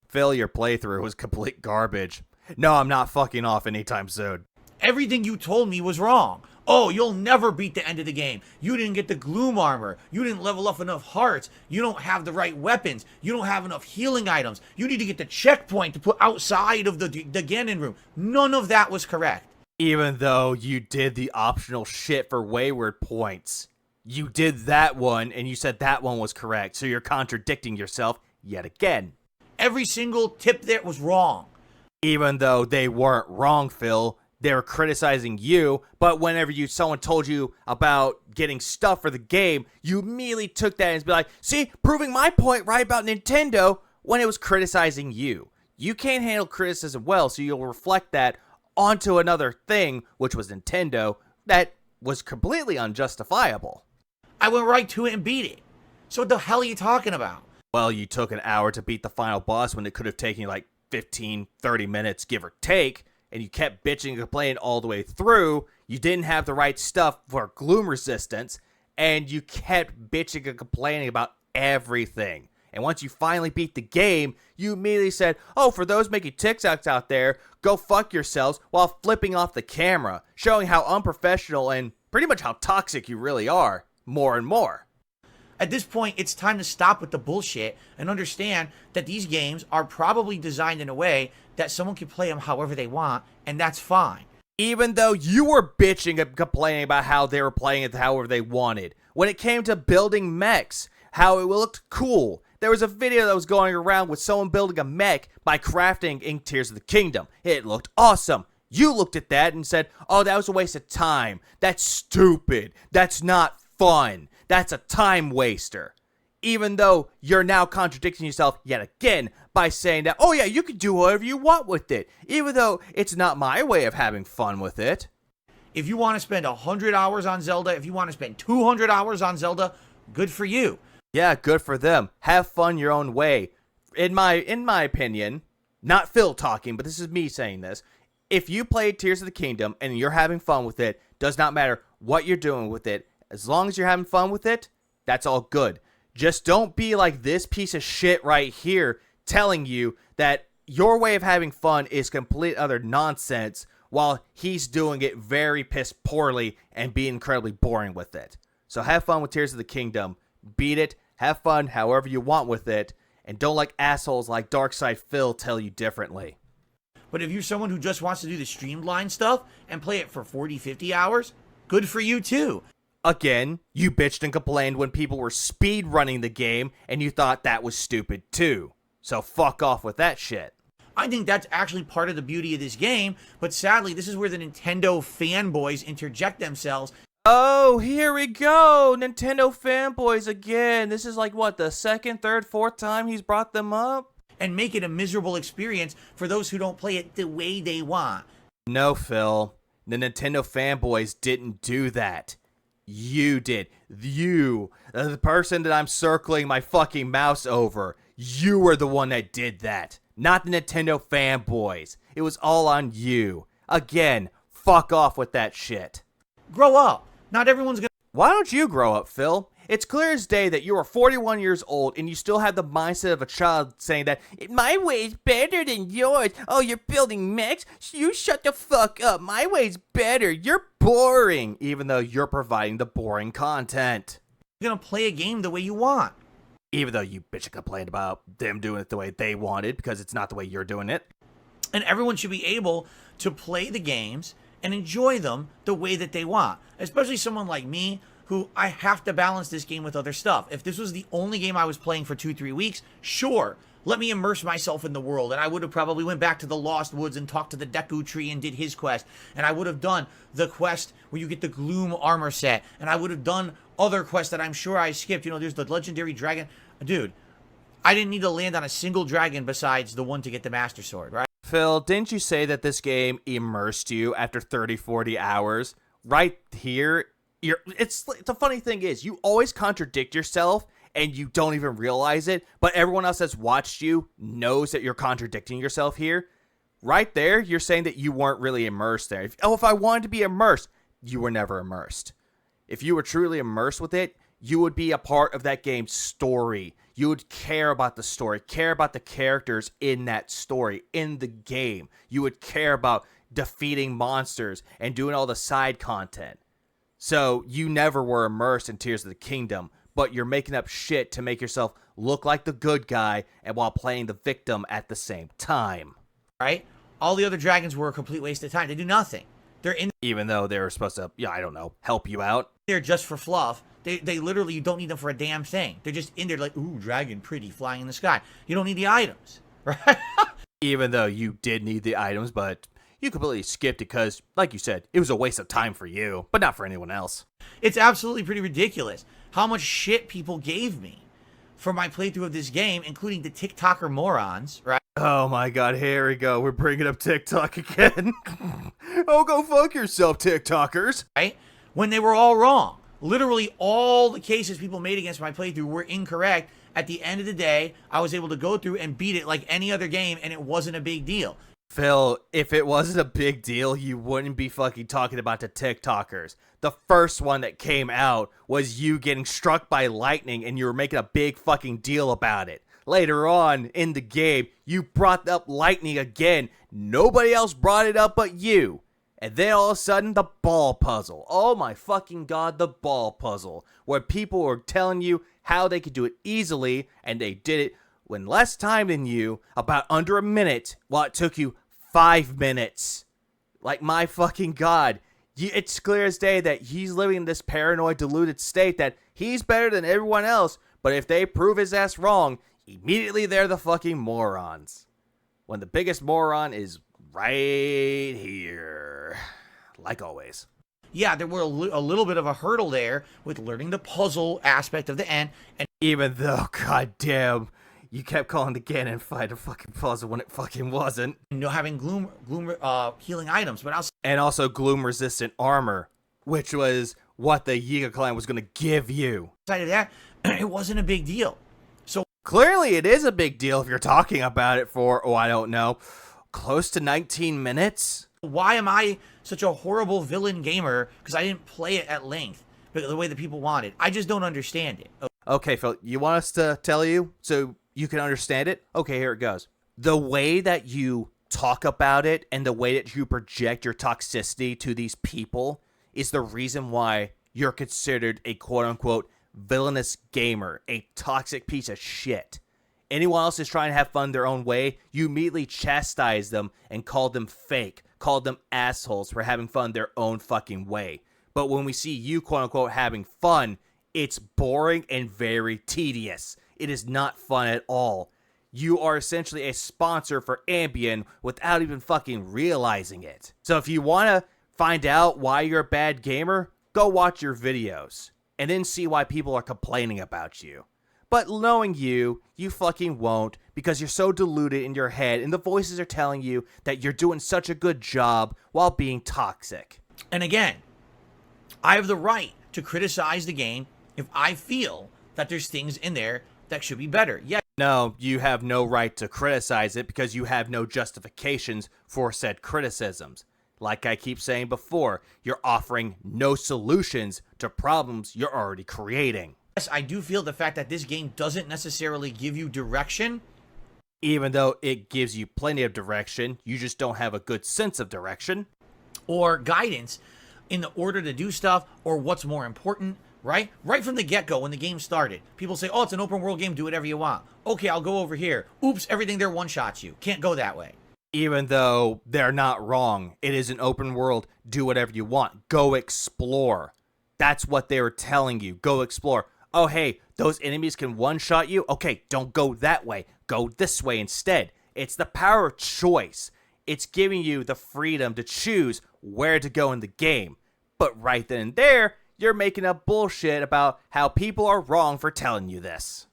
Phil, your playthrough was complete garbage. No, I'm not fucking off anytime soon. Everything you told me was wrong. Oh, you'll never beat the end of the game. You didn't get the gloom armor. You didn't level up enough hearts. You don't have the right weapons. You don't have enough healing items. You need to get the checkpoint to put outside of the Ganon room. None of that was correct. Even though you did the optional shit for wayward points. You did that one, and you said that one was correct, so you're contradicting yourself yet again. Every single tip there was wrong. Even though they weren't wrong, Phil. They were criticizing you, but whenever someone told you about getting stuff for the game, you immediately took that and be like, see, proving my point right about Nintendo when it was criticizing you. You can't handle criticism well, so you'll reflect that onto another thing, which was Nintendo, that was completely unjustifiable. I went right to it and beat it. So what the hell are you talking about? Well, you took an hour to beat the final boss when it could have taken you like 15, 30 minutes, give or take. And you kept bitching and complaining all the way through. You didn't have the right stuff for gloom resistance. And you kept bitching and complaining about everything. And once you finally beat the game, you immediately said, oh, for those making TikToks out there, go fuck yourselves, while flipping off the camera, showing how unprofessional and pretty much how toxic you really are, more and more. At this point, it's time to stop with the bullshit and understand that these games are probably designed in a way that someone can play them however they want, and that's fine. Even though you were bitching and complaining about how they were playing it however they wanted. When it came to building mechs, how it looked cool. There was a video that was going around with someone building a mech by crafting in Tears of the Kingdom. It looked awesome. You looked at that and said, oh, that was a waste of time. That's stupid. That's not fun. That's a time waster. Even though you're now contradicting yourself yet again by saying that, oh yeah, you can do whatever you want with it. Even though it's not my way of having fun with it. If you want to spend 100 hours on Zelda, if you want to spend 200 hours on Zelda, good for you. Yeah, good for them. Have fun your own way. In my opinion, not Phil talking, but this is me saying this. If you play Tears of the Kingdom and you're having fun with it, does not matter what you're doing with it. As long as you're having fun with it, that's all good. Just don't be like this piece of shit right here telling you that your way of having fun is complete other nonsense while he's doing it very piss poorly and being incredibly boring with it. So have fun with Tears of the Kingdom. Beat it. Have fun however you want with it. And don't let assholes like Darkside Phil tell you differently. But if you're someone who just wants to do the streamlined stuff and play it for 40, 50 hours, good for you too. Again, you bitched and complained when people were speed running the game and you thought that was stupid too. So fuck off with that shit. I think that's actually part of the beauty of this game, but sadly, this is where the Nintendo fanboys interject themselves. Oh, here we go! Nintendo fanboys again. This is like, what, the second, third, fourth time he's brought them up? And make it a miserable experience for those who don't play it the way they want. No, Phil. The Nintendo fanboys didn't do that. You did. You, the person that I'm circling my fucking mouse over, you were the one that did that. Not the Nintendo fanboys. It was all on you. Again, fuck off with that shit. Grow up. Not everyone's gonna... Why don't you grow up, Phil? It's clear as day that you are 41 years old and you still have the mindset of a child saying that my way is better than yours. Oh, you're building mechs? You shut the fuck up. My way's better. You're boring, even though you're providing the boring content. You're gonna play a game the way you want. Even though you bitch and complained about them doing it the way they wanted because it's not the way you're doing it. And everyone should be able to play the games and enjoy them the way that they want. Especially someone like me, who I have to balance this game with other stuff. If this was the only game I was playing for 2-3 weeks, sure, let me immerse myself in the world. And I would have probably went back to the Lost Woods and talked to the Deku Tree and did his quest. And I would have done the quest where you get the Gloom armor set. And I would have done other quests that I'm sure I skipped. You know, there's the legendary dragon. Dude, I didn't need to land on a single dragon besides the one to get the Master Sword, right? Phil, didn't you say that this game immersed you after 30, 40 hours? Right here, it's the funny thing is, you always contradict yourself and you don't even realize it, but everyone else that's watched you knows that you're contradicting yourself here. Right there, you're saying that you weren't really immersed there. If I wanted to be immersed, you were never immersed. If you were truly immersed with it, you would be a part of that game's story. You would care about the story, care about the characters in that story, in the game. You would care about defeating monsters and doing all the side content. So you never were immersed in Tears of the Kingdom, but you're making up shit to make yourself look like the good guy and while playing the victim at the same time. Right? All the other dragons were a complete waste of time. They do nothing. They're in Even though they were supposed to, I don't know, help you out. there just for fluff. They literally, you don't need them for a damn thing. They're just in there like, ooh, dragon, pretty, flying in the sky. You don't need the items, right? Even though you did need the items, but you completely skipped it because, like you said, it was a waste of time for you, but not for anyone else. It's absolutely pretty ridiculous how much shit people gave me for my playthrough of this game, including the TikToker morons, right? Oh my god, here we go. We're bringing up TikTok again. Oh, go fuck yourself, TikTokers. Right? When they were all wrong. Literally all the cases people made against my playthrough were incorrect. At the end of the day, I was able to go through and beat it like any other game, and it wasn't a big deal. Phil, if it wasn't a big deal, you wouldn't be fucking talking about the TikTokers. The first one that came out was you getting struck by lightning, and you were making a big fucking deal about it. Later on in the game, you brought up lightning again. Nobody else brought it up but you. And then all of a sudden, the ball puzzle. Oh my fucking god, the ball puzzle. Where people were telling you how they could do it easily, and they did it in less time than you, about under a minute, while it took you 5 minutes. Like, my fucking god. It's clear as day that he's living in this paranoid, deluded state that he's better than everyone else, but if they prove his ass wrong, immediately they're the fucking morons. When the biggest moron is right here. Like always. Yeah, there were a little bit of a hurdle there with learning the puzzle aspect of the end. And even though, goddamn, You kept calling the Ganon fight a fucking puzzle when it fucking wasn't. Having gloom healing items, but outside And also gloom-resistant armor, which was what the Yiga clan was going to give you. of that, it wasn't a big deal. So Clearly, it is a big deal if you're talking about it for, oh, I don't know, close to 19 minutes? why am I such a horrible villain gamer? Because I didn't play it at length, but the way that people wanted. I just don't understand it. Okay, Phil, you want us to tell you so you can understand it? Okay, here it goes. The way that you talk about it and the way that you project your toxicity to these people is the reason why you're considered a quote-unquote villainous gamer, a toxic piece of shit. Anyone else is trying to have fun their own way, you immediately chastise them and call them fake, call them assholes for having fun their own fucking way. But when we see you quote-unquote having fun, it's boring and very tedious. It is not fun at all. You are essentially a sponsor for Ambien without even fucking realizing it. So if you want to find out why you're a bad gamer, go watch your videos and then see why people are complaining about you. But knowing you fucking won't, because you're so deluded in your head and the voices are telling you that you're doing such a good job while being toxic. And again, I have the right to criticize the game if I feel that there's things in there that should be better. Yeah. No, you have no right to criticize it because you have no justifications for said criticisms. Like I keep saying before, you're offering no solutions to problems you're already creating. Yes, I do feel the fact that this game doesn't necessarily give you direction. Even though it gives you plenty of direction, you just don't have a good sense of direction. Or guidance in the order to do stuff or what's more important, right? Right from the get-go when the game started. People say, oh, it's an open world game, do whatever you want. Okay, I'll go over here. Oops, everything there one-shots you. Can't go that way. Even though they're not wrong, it is an open world, do whatever you want. Go explore. That's what they were telling you. Go explore. Oh, hey, those enemies can one-shot you? Okay, don't go that way. Go this way instead. It's the power of choice. It's giving you the freedom to choose where to go in the game. But right then and there, you're making up bullshit about how people are wrong for telling you this.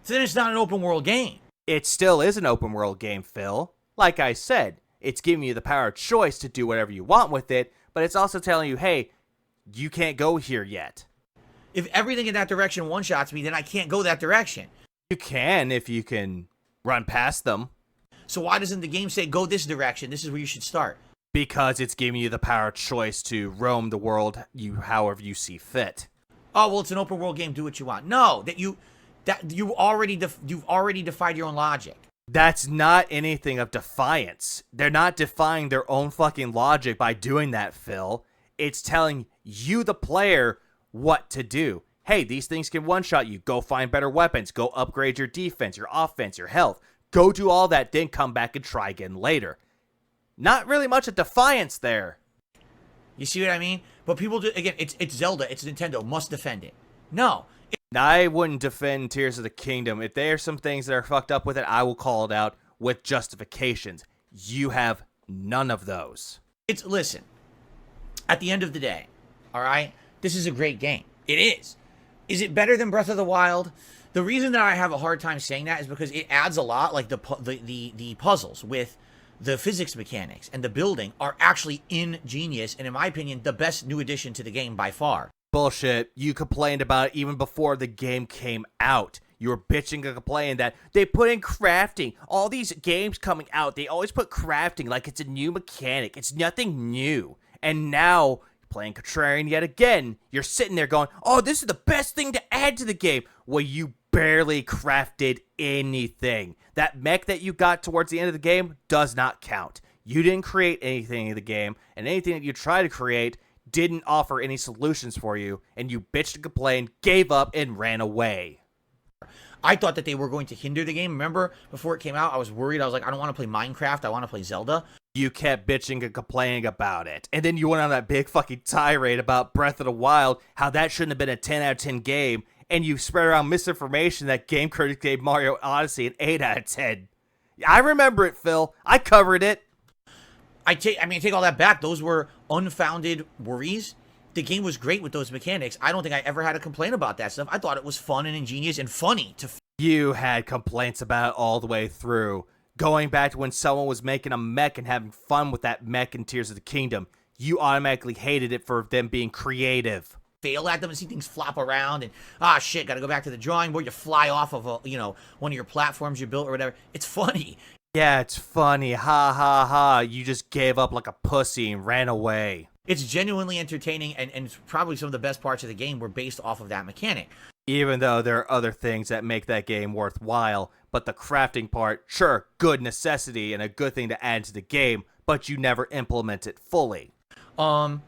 So then it's not an open world game. It still is an open world game, Phil. Like I said, it's giving you the power of choice to do whatever you want with it, but it's also telling you, hey, you can't go here yet. If everything in that direction one-shots me, then I can't go that direction. You can if you can run past them. So why doesn't the game say, go this direction? This is where you should start. Because it's giving you the power of choice to roam the world however you see fit. Oh, well, it's an open world game. Do what you want. No, you've already defied your own logic. That's not anything of defiance. They're not defying their own fucking logic by doing that, Phil. It's telling you, the player, what to do. Hey, these things can one-shot you. Go find better weapons. Go upgrade your defense, your offense, your health. Go do all that, then come back and try again later. Not really much of defiance there. You see what I mean? But people do, again, it's Zelda, it's Nintendo, must defend it. No. I wouldn't defend Tears of the Kingdom. If there are some things that are fucked up with it, I will call it out with justifications. You have none of those. Listen, at the end of the day, all right, this is a great game. It is. Is it better than Breath of the Wild? The reason that I have a hard time saying that is because it adds a lot, like the puzzles with the physics mechanics and the building are actually ingenious, and in my opinion, the best new addition to the game by far. Bullshit. You complained about it even before the game came out. You were bitching and complaining that they put in crafting. All these games coming out, they always put crafting like it's a new mechanic. It's nothing new. And now, playing Contrarian yet again, you're sitting there going, oh, this is the best thing to add to the game. Well, you barely crafted anything. That mech that you got towards the end of the game does not count. You didn't create anything in the game, and anything that you try to create didn't offer any solutions for you, and you bitched and complained, gave up, and ran away. I thought that they were going to hinder the game. Remember, before it came out, I was worried. I was like, I don't want to play Minecraft. I want to play Zelda. You kept bitching and complaining about it. And then you went on that big fucking tirade about Breath of the Wild, how that shouldn't have been a 10 out of 10 game, and you spread around misinformation that Game Critics gave Mario Odyssey an 8 out of 10. I remember it, Phil. I covered it. I take all that back. Those were unfounded worries. The game was great with those mechanics. I don't think I ever had a complaint about that stuff. I thought it was fun and ingenious and funny to You had complaints about it all the way through. Going back to when someone was making a mech and having fun with that mech in Tears of the Kingdom, you automatically hated it for them being creative. Fail at them and see things flop around and shit, gotta go back to the drawing board. You fly off of one of your platforms you built or whatever. It's funny. Yeah, it's funny. Ha ha ha. You just gave up like a pussy and ran away. It's genuinely entertaining, and probably some of the best parts of the game were based off of that mechanic. Even though there are other things that make that game worthwhile, but the crafting part, sure, good necessity and a good thing to add to the game, but you never implement it fully. So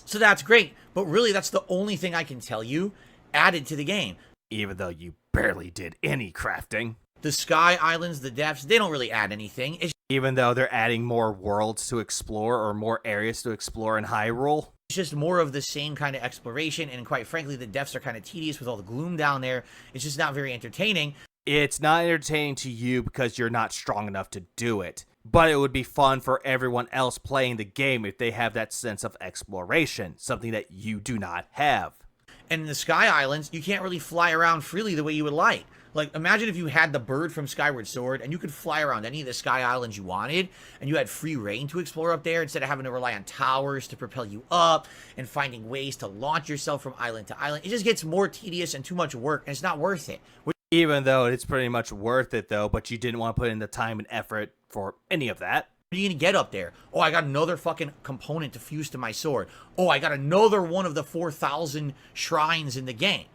that's great, but really that's the only thing I can tell you added to the game. Even though you barely did any crafting. The sky islands, the depths, they don't really add anything. Even though they're adding more worlds to explore or more areas to explore in Hyrule. It's just more of the same kind of exploration, and quite frankly, the depths are kind of tedious with all the gloom down there. It's just not very entertaining. It's not entertaining to you because you're not strong enough to do it. But it would be fun for everyone else playing the game if they have that sense of exploration, something that you do not have. And in the Sky Islands, you can't really fly around freely the way you would like. Like, imagine if you had the bird from Skyward Sword and you could fly around any of the Sky Islands you wanted, and you had free reign to explore up there instead of having to rely on towers to propel you up and finding ways to launch yourself from island to island. It just gets more tedious and too much work, and it's not worth it. Even though it's pretty much worth it, though, but you didn't want to put in the time and effort for any of that. What are you going to get up there? Oh, I got another fucking component to fuse to my sword. Oh, I got another one of the 4,000 shrines in the game.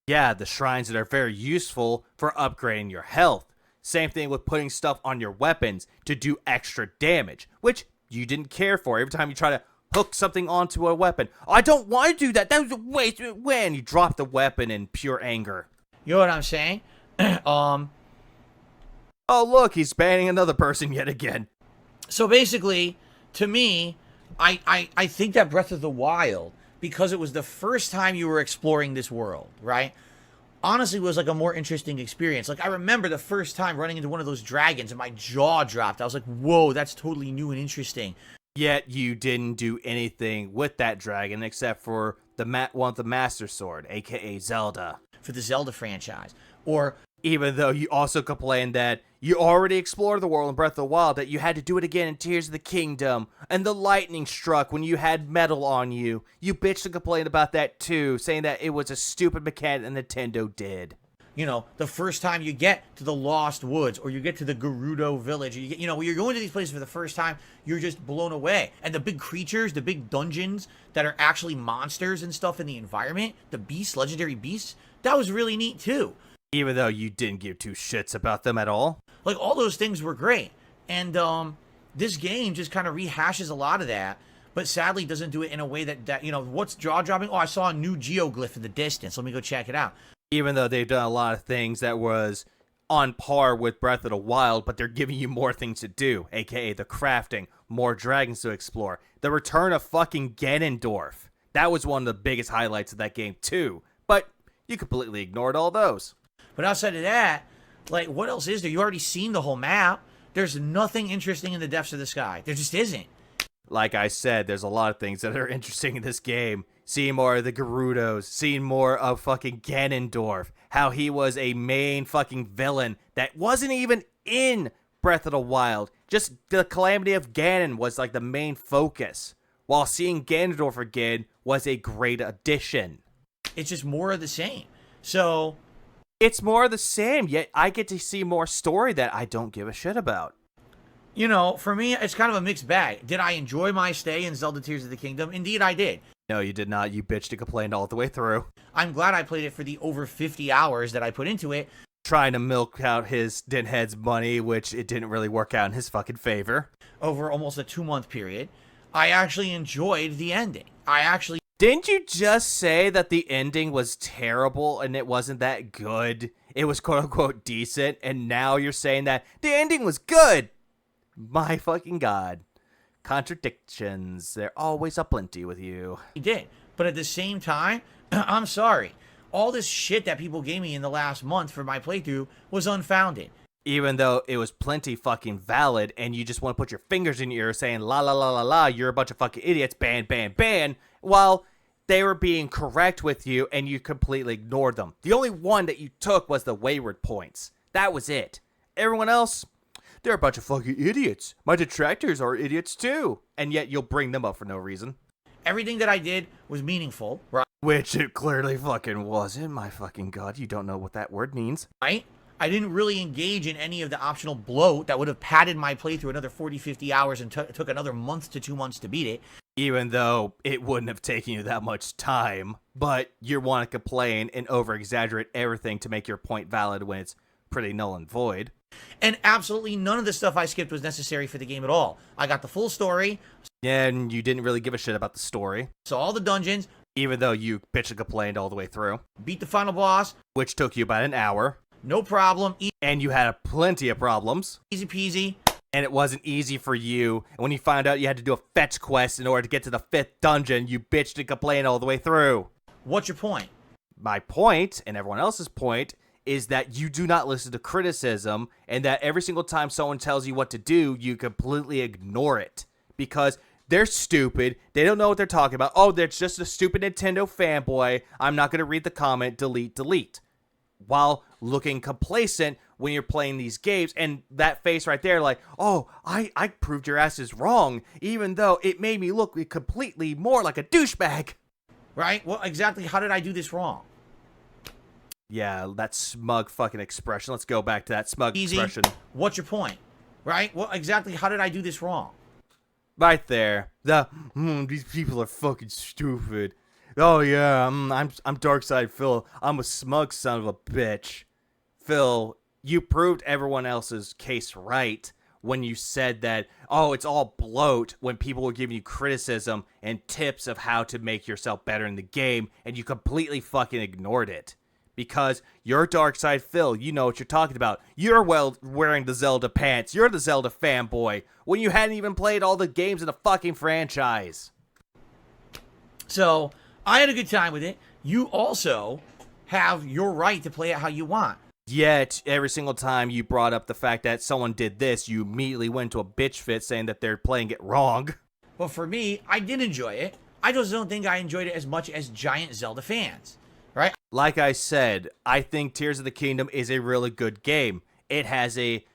Yeah, the shrines that are very useful for upgrading your health. Same thing with putting stuff on your weapons to do extra damage, which you didn't care for. Every time you try to hook something onto a weapon, oh, I don't want to do that. That was a waste. When you drop the weapon in pure anger. You know what I'm saying? Oh, look, he's banning another person yet again. So basically, to me, I think that Breath of the Wild, because it was the first time you were exploring this world, right? Honestly, was like a more interesting experience. Like, I remember the first time running into one of those dragons and my jaw dropped. I was like, whoa, that's totally new and interesting. Yet you didn't do anything with that dragon except for one with the Master Sword, aka Zelda. For the Zelda franchise. Or even though you also complained that you already explored the world in Breath of the Wild, that you had to do it again in Tears of the Kingdom, and the lightning struck when you had metal on you. You bitched and complained about that too, saying that it was a stupid mechanic that Nintendo did. You know, the first time you get to the Lost Woods, or you get to the Gerudo Village, when you're going to these places for the first time, you're just blown away. And the big creatures, the big dungeons that are actually monsters and stuff in the environment, the beasts, legendary beasts, that was really neat too. Even though you didn't give two shits about them at all. Like, all those things were great. And this game just kind of rehashes a lot of that, but sadly doesn't do it in a way that what's jaw-dropping? Oh, I saw a new geoglyph in the distance. Let me go check it out. Even though they've done a lot of things that was on par with Breath of the Wild, but they're giving you more things to do, aka the crafting, more dragons to explore, the return of fucking Ganondorf. That was one of the biggest highlights of that game too, but you completely ignored all those. But outside of that, like, what else is there? You already seen the whole map. There's nothing interesting in the depths of the sky. There just isn't. Like I said, there's a lot of things that are interesting in this game. Seeing more of the Gerudos, seeing more of fucking Ganondorf, how he was a main fucking villain that wasn't even in Breath of the Wild. Just the Calamity of Ganon was like the main focus, while seeing Ganondorf again was a great addition. It's just more of the same. So it's more of the same, yet I get to see more story that I don't give a shit about. For me, it's kind of a mixed bag. Did I enjoy my stay in Zelda Tears of the Kingdom? Indeed, I did. No, you did not. You bitched and complained all the way through. I'm glad I played it for the over 50 hours that I put into it. Trying to milk out his Dinhead's money, which it didn't really work out in his fucking favor. Over almost a 2-month period. I actually enjoyed the ending. Didn't you just say that the ending was terrible and it wasn't that good? It was quote-unquote decent, and now you're saying that the ending was good? My fucking god. Contradictions. They're always aplenty with you. He did. But at the same time, I'm sorry. All this shit that people gave me in the last month for my playthrough was unfounded. Even though it was plenty fucking valid, and you just want to put your fingers in your ear saying, la la la la la, you're a bunch of fucking idiots, ban, ban, ban, while They were being correct with you, and you completely ignored them. The only one that you took was the wayward points. That was it. Everyone else, they're a bunch of fucking idiots. My detractors are idiots too. And yet you'll bring them up for no reason. Everything that I did was meaningful, right? Which it clearly fucking wasn't. My fucking god, you don't know what that word means. Right? I didn't really engage in any of the optional bloat that would have padded my playthrough another 40, 50 hours and took another month to 2 months to beat it. Even though it wouldn't have taken you that much time. But you want to complain and over-exaggerate everything to make your point valid when it's pretty null and void. And absolutely none of the stuff I skipped was necessary for the game at all. I got the full story. And you didn't really give a shit about the story. Saw all the dungeons. Even though you bitch and complained all the way through. Beat the final boss. Which took you about an hour. No problem. And you had plenty of problems. Easy peasy. And it wasn't easy for you. And when you found out you had to do a fetch quest in order to get to the 5th dungeon, you bitched and complained all the way through. What's your point? My point, and everyone else's point, is that you do not listen to criticism, and that every single time someone tells you what to do, you completely ignore it. Because they're stupid, they don't know what they're talking about. Oh, they're just a stupid Nintendo fanboy. I'm not going to read the comment, delete. While looking complacent when you're playing these games, and that face right there like, oh, I proved your ass is wrong, even though it made me look completely more like a douchebag. Right? Well, exactly how did I do this wrong? Yeah, that smug fucking expression. Let's go back to that smug expression. What's your point? Right? Well, exactly how did I do this wrong? Right there. These people are fucking stupid. Oh yeah, I'm Darkside Phil. I'm a smug son of a bitch. Phil, you proved everyone else's case right when you said that, oh, it's all bloat when people were giving you criticism and tips of how to make yourself better in the game, and you completely fucking ignored it. Because you're Darkside Phil, you know what you're talking about. You're wearing the Zelda pants. You're the Zelda fanboy when you hadn't even played all the games in the fucking franchise. So, I had a good time with it. You also have your right to play it how you want. Yet, every single time you brought up the fact that someone did this, you immediately went into a bitch fit saying that they're playing it wrong. Well, for me, I did enjoy it. I just don't think I enjoyed it as much as giant Zelda fans. Right? Like I said, I think Tears of the Kingdom is a really good game. It has a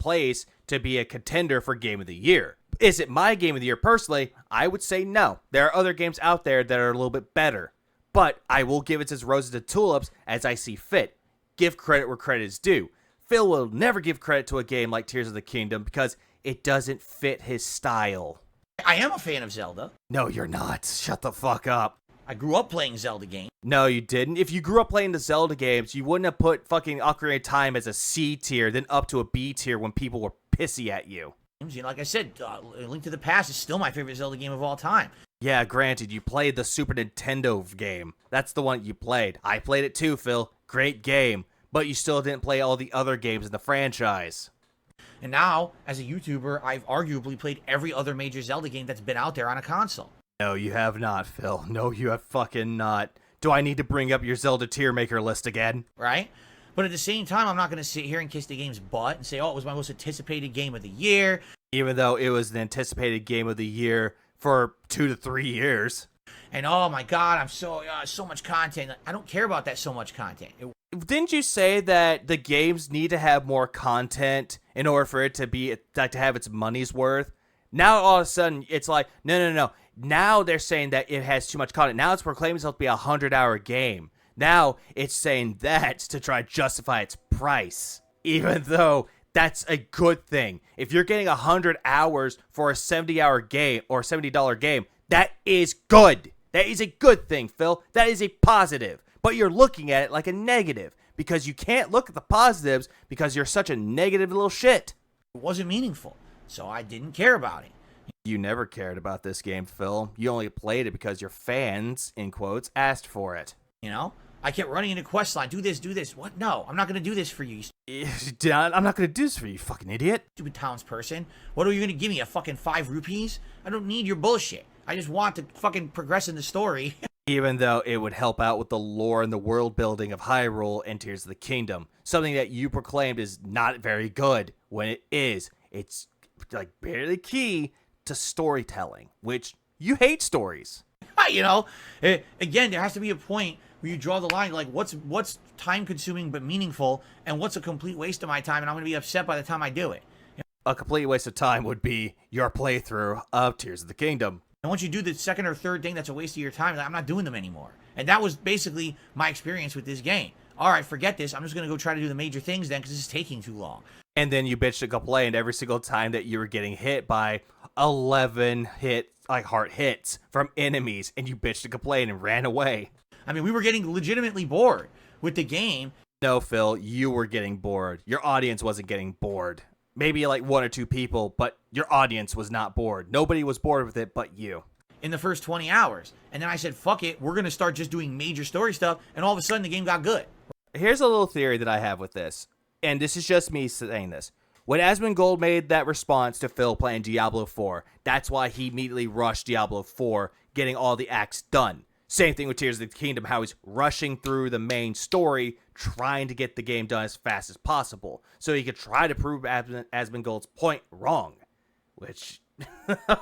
place to be a contender for Game of the Year. Is it my Game of the Year personally? I would say no. There are other games out there that are a little bit better. But I will give it its roses and tulips as I see fit. Give credit where credit is due. Phil will never give credit to a game like Tears of the Kingdom because it doesn't fit his style. I am a fan of Zelda. No, you're not. Shut the fuck up. I grew up playing Zelda games. No, you didn't. If you grew up playing the Zelda games, you wouldn't have put fucking Ocarina of Time as a C tier, then up to a B tier when people were pissy at you. You know, like I said, Link to the Past is still my favorite Zelda game of all time. Yeah, granted, you played the Super Nintendo game. That's the one you played. I played it too, Phil. Great game. But you still didn't play all the other games in the franchise. And now, as a YouTuber, I've arguably played every other major Zelda game that's been out there on a console. No, you have not, Phil. No, you have fucking not. Do I need to bring up your Zelda tier maker list again? Right? But at the same time, I'm not going to sit here and kiss the game's butt and say, oh, it was my most anticipated game of the year. Even though it was an anticipated game of the year for 2 to 3 years. And oh my god, I'm so much content. I don't care about that so much content. Didn't you say that the games need to have more content in order for it to be to have its money's worth? Now all of a sudden it's like, no. Now they're saying that it has too much content. Now it's proclaiming itself to be a 100-hour game. Now it's saying that to try to justify its price. Even though that's a good thing. If you're getting 100 hours for a 70-hour game or $70 game, that is good. That is a good thing, Phil. That is a positive. But you're looking at it like a negative because you can't look at the positives because you're such a negative little shit. It wasn't meaningful, so I didn't care about it. You never cared about this game, Phil. You only played it because your fans, in quotes, asked for it. You know? I kept running into quest line. Do this. What? No, I'm not going to do this for you. I'm not going to do this for you, fucking idiot. Stupid townsperson. What are you going to give me, a fucking 5 rupees? I don't need your bullshit. I just want to fucking progress in the story. Even though it would help out with the lore and the world building of Hyrule and Tears of the Kingdom. Something that you proclaimed is not very good when it is. It's like barely key to storytelling, which you hate stories. You know, again, there has to be a point where you draw the line, like what's time consuming but meaningful, and what's a complete waste of my time, and I'm going to be upset by the time I do it. A complete waste of time would be your playthrough of Tears of the Kingdom. And once you do the second or third thing that's a waste of your time, I'm not doing them anymore. And that was basically my experience with this game. All right, forget this. I'm just going to go try to do the major things then because this is taking too long. And then you bitched and complained every single time that you were getting hit by 11 heart hits from enemies, and you bitched and complained and ran away. I mean, we were getting legitimately bored with the game. No, Phil, you were getting bored. Your audience wasn't getting bored. Maybe like one or two people, but your audience was not bored. Nobody was bored with it but you. In the first 20 hours. And then I said, fuck it, we're going to start just doing major story stuff, and all of a sudden the game got good. Here's a little theory that I have with this, and this is just me saying this. When Asmongold made that response to Phil playing Diablo 4, that's why he immediately rushed Diablo 4, getting all the acts done. Same thing with Tears of the Kingdom, how he's rushing through the main story, trying to get the game done as fast as possible, so he could try to prove Asmongold's point wrong. Which,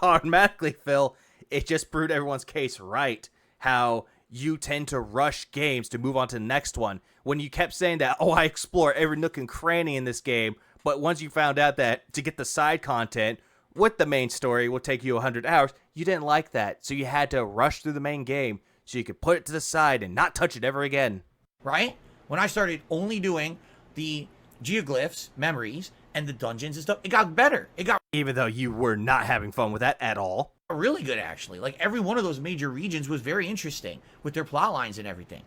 automatically, Phil, it just proved everyone's case right, how you tend to rush games to move on to the next one, when you kept saying that, oh, I explore every nook and cranny in this game, but once you found out that to get the side content with the main story will take you 100 hours, you didn't like that, so you had to rush through the main game so you could put it to the side and not touch it ever again. Right? When I started only doing the geoglyphs, memories, and the dungeons and stuff, it got better. It got Even though you were not having fun with that at all. really good, actually. Like, every one of those major regions was very interesting with their plot lines and everything.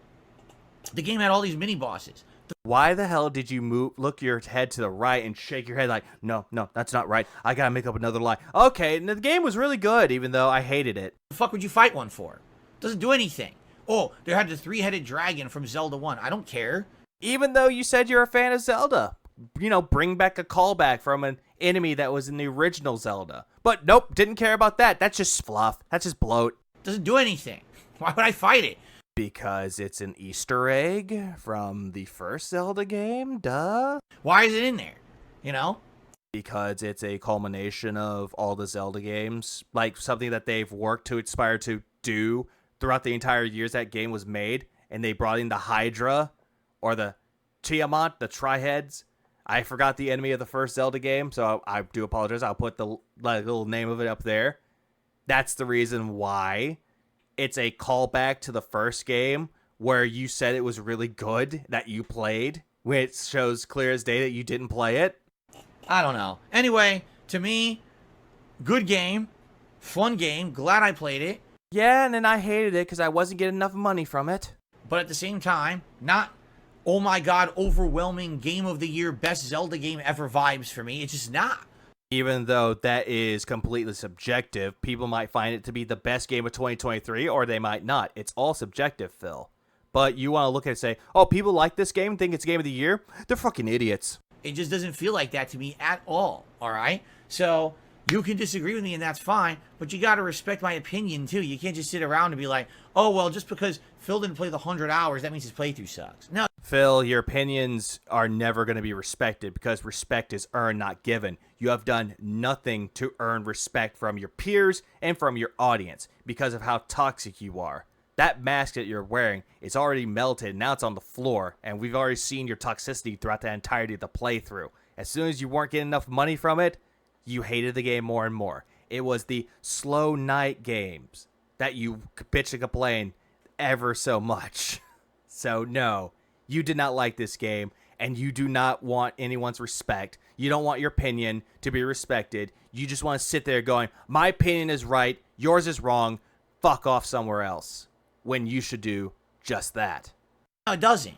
The game had all these mini-bosses. Why the hell did you look your head to the right and shake your head like, no, that's not right. I gotta make up another lie. Okay, and the game was really good, even though I hated it. The fuck would you fight one for? Doesn't do anything. Oh, they had the three-headed dragon from Zelda 1. I don't care. Even though you said you're a fan of Zelda. You know, bring back a callback from an enemy that was in the original Zelda. But nope, didn't care about that. That's just fluff. That's just bloat. Doesn't do anything. Why would I fight it? Because it's an Easter egg from the first Zelda game, duh. Why is it in there? You know? Because it's a culmination of all the Zelda games. Like, something that they've worked to aspire to do throughout the entire years that game was made. And they brought in the Hydra, or the Tiamat, the Tri-Heads. I forgot the enemy of the first Zelda game, so I do apologize. I'll put the little name of it up there. That's the reason why it's a callback to the first game, where you said it was really good that you played, which shows clear as day that you didn't play it. I don't know. Anyway, to me, good game, fun game, glad I played it. Yeah, and then I hated it because I wasn't getting enough money from it. But at the same time, not, oh my god, overwhelming game of the year, best Zelda game ever vibes for me. It's just not. Even though that is completely subjective, people might find it to be the best game of 2023, or they might not. It's all subjective, Phil. But you want to look at it and say, oh, people like this game, think it's game of the year? They're fucking idiots. It just doesn't feel like that to me at all, alright? So, you can disagree with me and that's fine, but you gotta respect my opinion too. You can't just sit around and be like, oh, well, just because Phil didn't play the 100 hours, that means his playthrough sucks. No. Phil, your opinions are never going to be respected because respect is earned, not given. You have done nothing to earn respect from your peers and from your audience because of how toxic you are. That mask that you're wearing is already melted, and now it's on the floor, and we've already seen your toxicity throughout the entirety of the playthrough. As soon as you weren't getting enough money from it, you hated the game more and more. It was the slow night games that you bitch and complain ever so much. So no. You did not like this game, and you do not want anyone's respect. You don't want your opinion to be respected. You just want to sit there going, my opinion is right, yours is wrong, fuck off somewhere else. When you should do just that. No, it doesn't.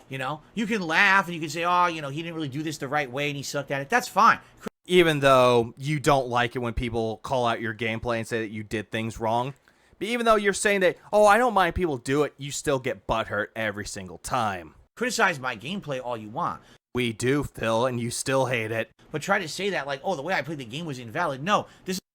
You know, you can laugh and you can say, oh, you know, he didn't really do this the right way and he sucked at it. That's fine. Even though you don't like it when people call out your gameplay and say that you did things wrong. But even though you're saying that, oh, I don't mind people do it, you still get butthurt every single time. Criticize my gameplay all you want. We do, Phil, and you still hate it. But try to say that like, oh, the way I played the game was invalid. No,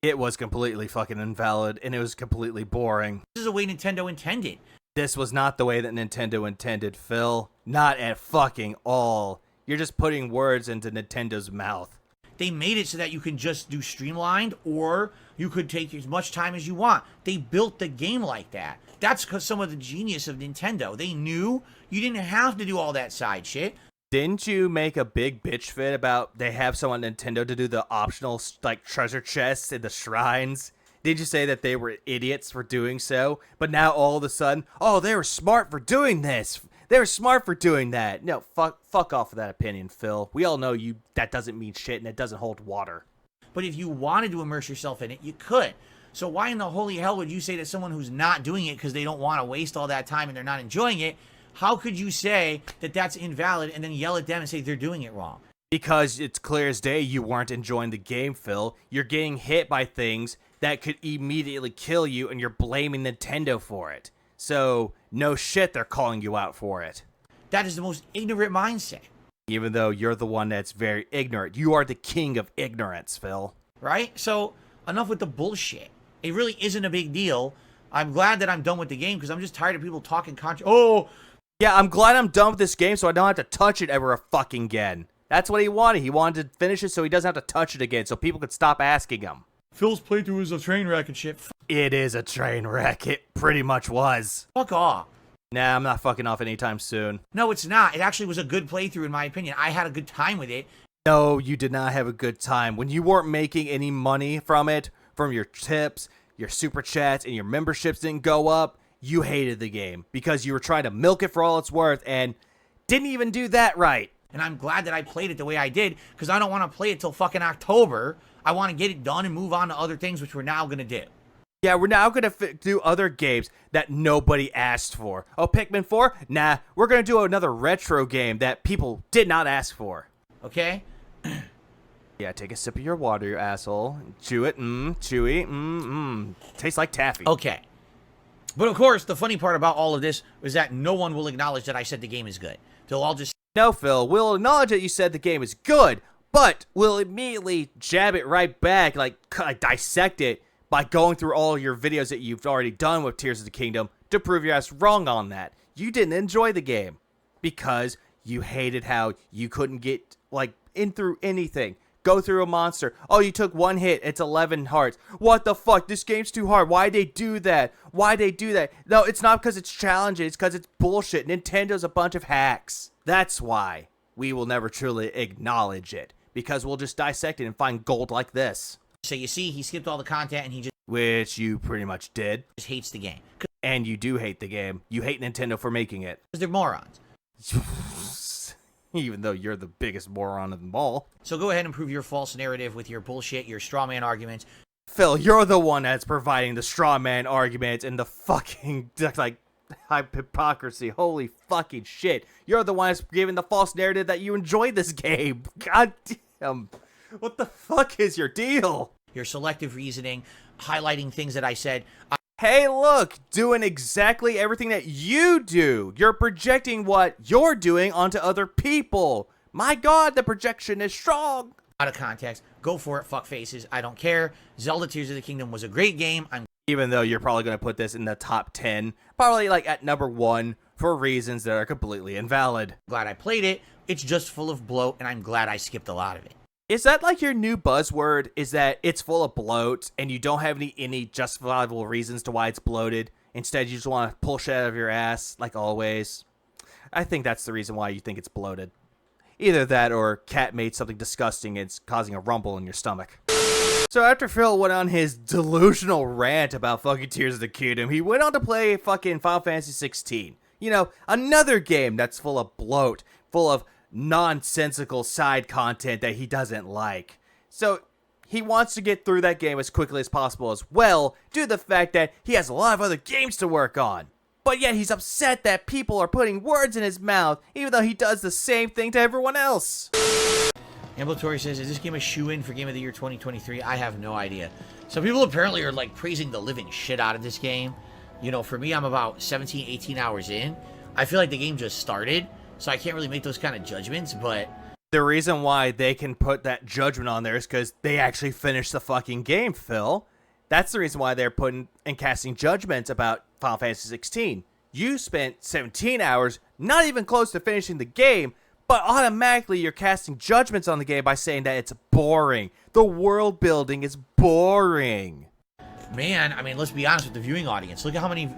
It was completely fucking invalid, and it was completely boring. This is the way Nintendo intended. This was not the way that Nintendo intended, Phil. Not at fucking all. You're just putting words into Nintendo's mouth. They made it so that you can just do streamlined, or you could take as much time as you want. They built the game like that. That's because some of the genius of Nintendo. They knew you didn't have to do all that side shit. Didn't you make a big bitch fit about they have someone on Nintendo to do the optional like treasure chests in the shrines? Did you say that they were idiots for doing so? But now all of a sudden, oh, they were smart for doing this. They were smart for doing that. No, fuck off with that opinion, Phil. We all know you that doesn't mean shit and it doesn't hold water. But if you wanted to immerse yourself in it, you could. So why in the holy hell would you say to someone who's not doing it because they don't want to waste all that time and they're not enjoying it? How could you say that that's invalid and then yell at them and say they're doing it wrong? Because it's clear as day you weren't enjoying the game, Phil. You're getting hit by things that could immediately kill you and you're blaming Nintendo for it. So, no shit they're calling you out for it. That is the most ignorant mindset. Even though you're the one that's very ignorant. You are the king of ignorance, Phil. Right? So, enough with the bullshit. It really isn't a big deal. I'm glad that I'm done with the game because I'm just tired of people talking Yeah, I'm glad I'm done with this game so I don't have to touch it ever fucking again. That's what he wanted. He wanted to finish it so he doesn't have to touch it again so people could stop asking him. Phil's playthrough is a train wreck and shit. It is a train wreck. It pretty much was. Fuck off. Nah, I'm not fucking off anytime soon. No, it's not. It actually was a good playthrough in my opinion. I had a good time with it. No, you did not have a good time. When you weren't making any money from it, from your tips, your super chats, and your memberships didn't go up, you hated the game because you were trying to milk it for all it's worth and didn't even do that right. And I'm glad that I played it the way I did because I don't want to play it till fucking October. I want to get it done and move on to other things, which we're now going to do. Yeah, we're now going to do other games that nobody asked for. Oh, Pikmin 4? Nah, we're going to do another retro game that people did not ask for. Okay? Yeah, take a sip of your water, you asshole. Chew it, chewy, tastes like taffy. Okay. But of course, the funny part about all of this is that no one will acknowledge that I said the game is good. They'll all just... No, Phil, we'll acknowledge that you said the game is good, but we'll immediately jab it right back, like dissect it, by going through all your videos that you've already done with Tears of the Kingdom to prove your ass wrong on that. You didn't enjoy the game because you hated how you couldn't get, in through anything. Go through a monster. Oh, you took one hit. It's 11 hearts. What the fuck? This game's too hard. Why'd they do that? Why'd they do that? No, it's not because it's challenging. It's because it's bullshit. Nintendo's a bunch of hacks. That's why we will never truly acknowledge it. Because we'll just dissect it and find gold like this. So you see, he skipped all the content and he just... Which you pretty much did. Just hates the game. And you do hate the game. You hate Nintendo for making it. Because they're morons. Even though you're the biggest moron of them all. So go ahead and prove your false narrative with your bullshit, your straw man arguments. Phil, you're the one that's providing the straw man arguments and the fucking, hypocrisy. Holy fucking shit. You're the one that's giving the false narrative that you enjoyed this game. God damn. What the fuck is your deal? Your selective reasoning, highlighting things that I said. Hey, look, doing exactly everything that you do. You're projecting what you're doing onto other people. My God, the projection is strong. Out of context. Go for it, fuck faces. I don't care. Zelda Tears of the Kingdom was a great game. Even though you're probably going to put this in the top 10, probably at number 1 for reasons that are completely invalid. Glad I played it. It's just full of bloat, and I'm glad I skipped a lot of it. Is that your new buzzword? Is that it's full of bloat and you don't have any justifiable reasons to why it's bloated? Instead, you just want to pull shit out of your ass, like always? I think that's the reason why you think it's bloated. Either that or Cat made something disgusting and it's causing a rumble in your stomach. So after Phil went on his delusional rant about fucking Tears of the Kingdom, he went on to play fucking Final Fantasy XVI. You know, another game that's full of bloat, full of nonsensical side content that he doesn't like. So he wants to get through that game as quickly as possible as well, due to the fact that he has a lot of other games to work on. But yet he's upset that people are putting words in his mouth, even though he does the same thing to everyone else. Ambulatory says, is this game a shoe-in for Game of the Year 2023? I have no idea. Some people apparently are praising the living shit out of this game. You know, for me, I'm about 17, 18 hours in. I feel like the game just started. So I can't really make those kind of judgments, but... The reason why they can put that judgment on there is because they actually finished the fucking game, Phil. That's the reason why they're putting and casting judgments about Final Fantasy XVI. You spent 17 hours, not even close to finishing the game, But automatically you're casting judgments on the game by saying that it's boring. The world building is boring. Man, I mean, let's be honest with the viewing audience. Look at how many...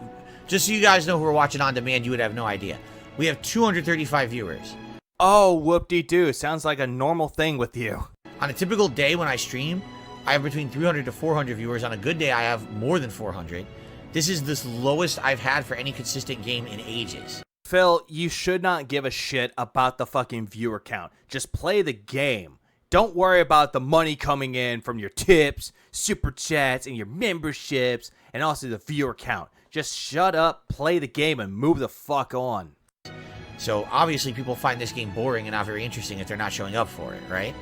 Just so you guys know who are watching on demand, you would have no idea. We have 235 viewers. Oh, whoop-de-doo. Sounds like a normal thing with you. On a typical day when I stream, I have between 300 to 400 viewers. On a good day, I have more than 400. This is the lowest I've had for any consistent game in ages. Phil, you should not give a shit about the fucking viewer count. Just play the game. Don't worry about the money coming in from your tips, super chats, and your memberships, and also the viewer count. Just shut up, play the game, and move the fuck on. So, obviously, people find this game boring and not very interesting if they're not showing up for it, right?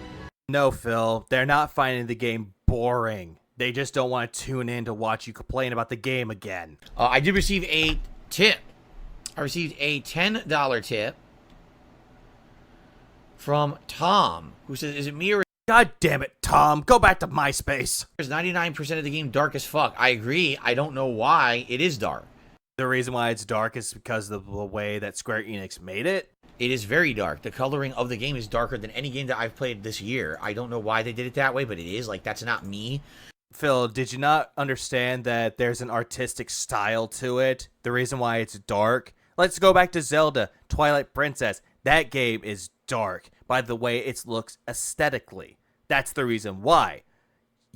No, Phil, they're not finding the game boring. They just don't want to tune in to watch you complain about the game again. I did receive a tip. I received a $10 tip from Tom, who says, is it me or God damn it, Tom. Go back to MySpace. is 99% of the game dark as fuck? I agree. I don't know why it is dark. The reason why it's dark is because of the way that Square Enix made it. It is very dark. The coloring of the game is darker than any game that I've played this year. I don't know why they did it that way, but it is. Like, that's not me. Phil, did you not understand that there's an artistic style to it? The reason why it's dark? Let's go back to Zelda, Twilight Princess. That game is dark by the way it looks aesthetically. That's the reason why.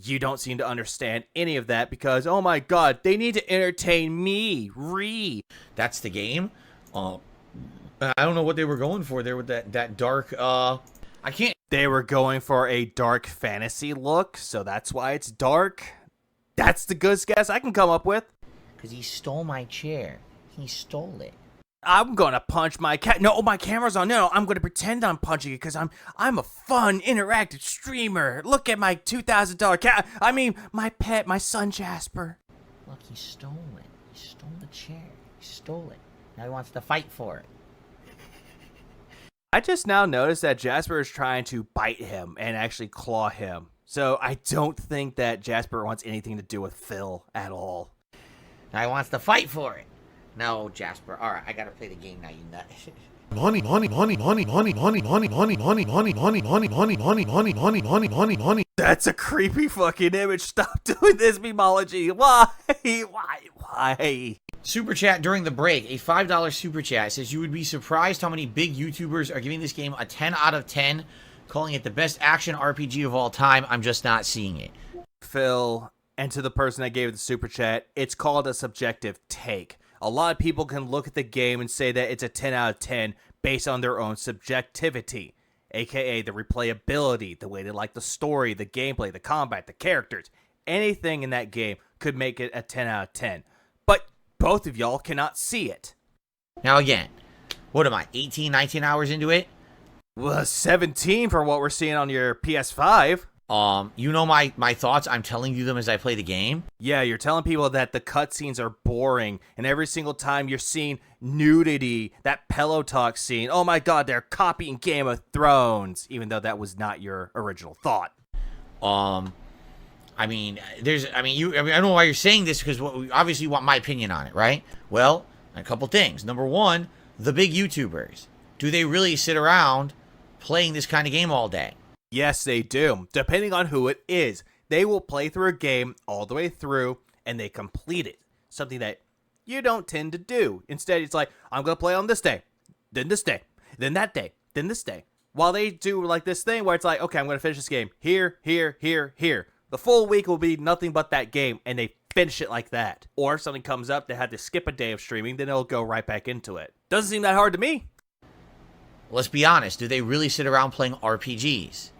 You don't seem to understand any of that because, oh my god, they need to entertain me. That's the game. I don't know what they were going for there with that dark, I can't. They were going for a dark fantasy look, so that's why it's dark. That's the good guess I can come up with. Because he stole my chair. He stole it. I'm gonna punch my cat. No, my camera's on. No, I'm gonna pretend I'm punching it because I'm a fun, interactive streamer. Look at my $2,000 cat. I mean, my pet, my son Jasper. Look, he stole it. He stole the chair. He stole it. Now he wants to fight for it. I just now noticed that Jasper is trying to bite him and actually claw him. So I don't think that Jasper wants anything to do with Phil at all. Now he wants to fight for it. No, Jasper. All right, I gotta play the game now, you nut. Money. That's a creepy fucking image. Stop doing this, Memology. Why? Why? Super chat during the break. A $5 super chat says you would be surprised how many big YouTubers are giving this game a 10 out of 10, calling it the best action RPG of all time. I'm just not seeing it. Phil, and to the person that gave the super chat, it's called a subjective take. A lot of people can look at the game and say that it's a 10 out of 10 based on their own subjectivity, aka the replayability, the way they like the story, the gameplay, the combat, the characters. Anything in that game could make it a 10 out of 10. But both of y'all cannot see it. Now again, what am I, 18, 19 hours into it? Well, 17 for what we're seeing on your PS5. You know my thoughts. I'm telling you them as I play the game. Yeah, you're telling people that the cutscenes are boring, and every single time you're seeing nudity, that pillow talk scene, oh my god, they're copying Game of Thrones, even though that was not your original thought. I don't know why you're saying this, because obviously you want my opinion on it, right? Well, a couple things. Number one, the big YouTubers. Do they really sit around playing this kind of game all day? Yes, they do. Depending on who it is, they will play through a game all the way through, and they complete it. Something that you don't tend to do. Instead, it's like, I'm going to play on this day, then this day, then that day, then this day. While they do like this thing where it's like, okay, I'm going to finish this game here. The full week will be nothing but that game, and they finish it like that. Or if something comes up, they had to skip a day of streaming, then they'll go right back into it. Doesn't seem that hard to me. Let's be honest. Do they really sit around playing RPGs?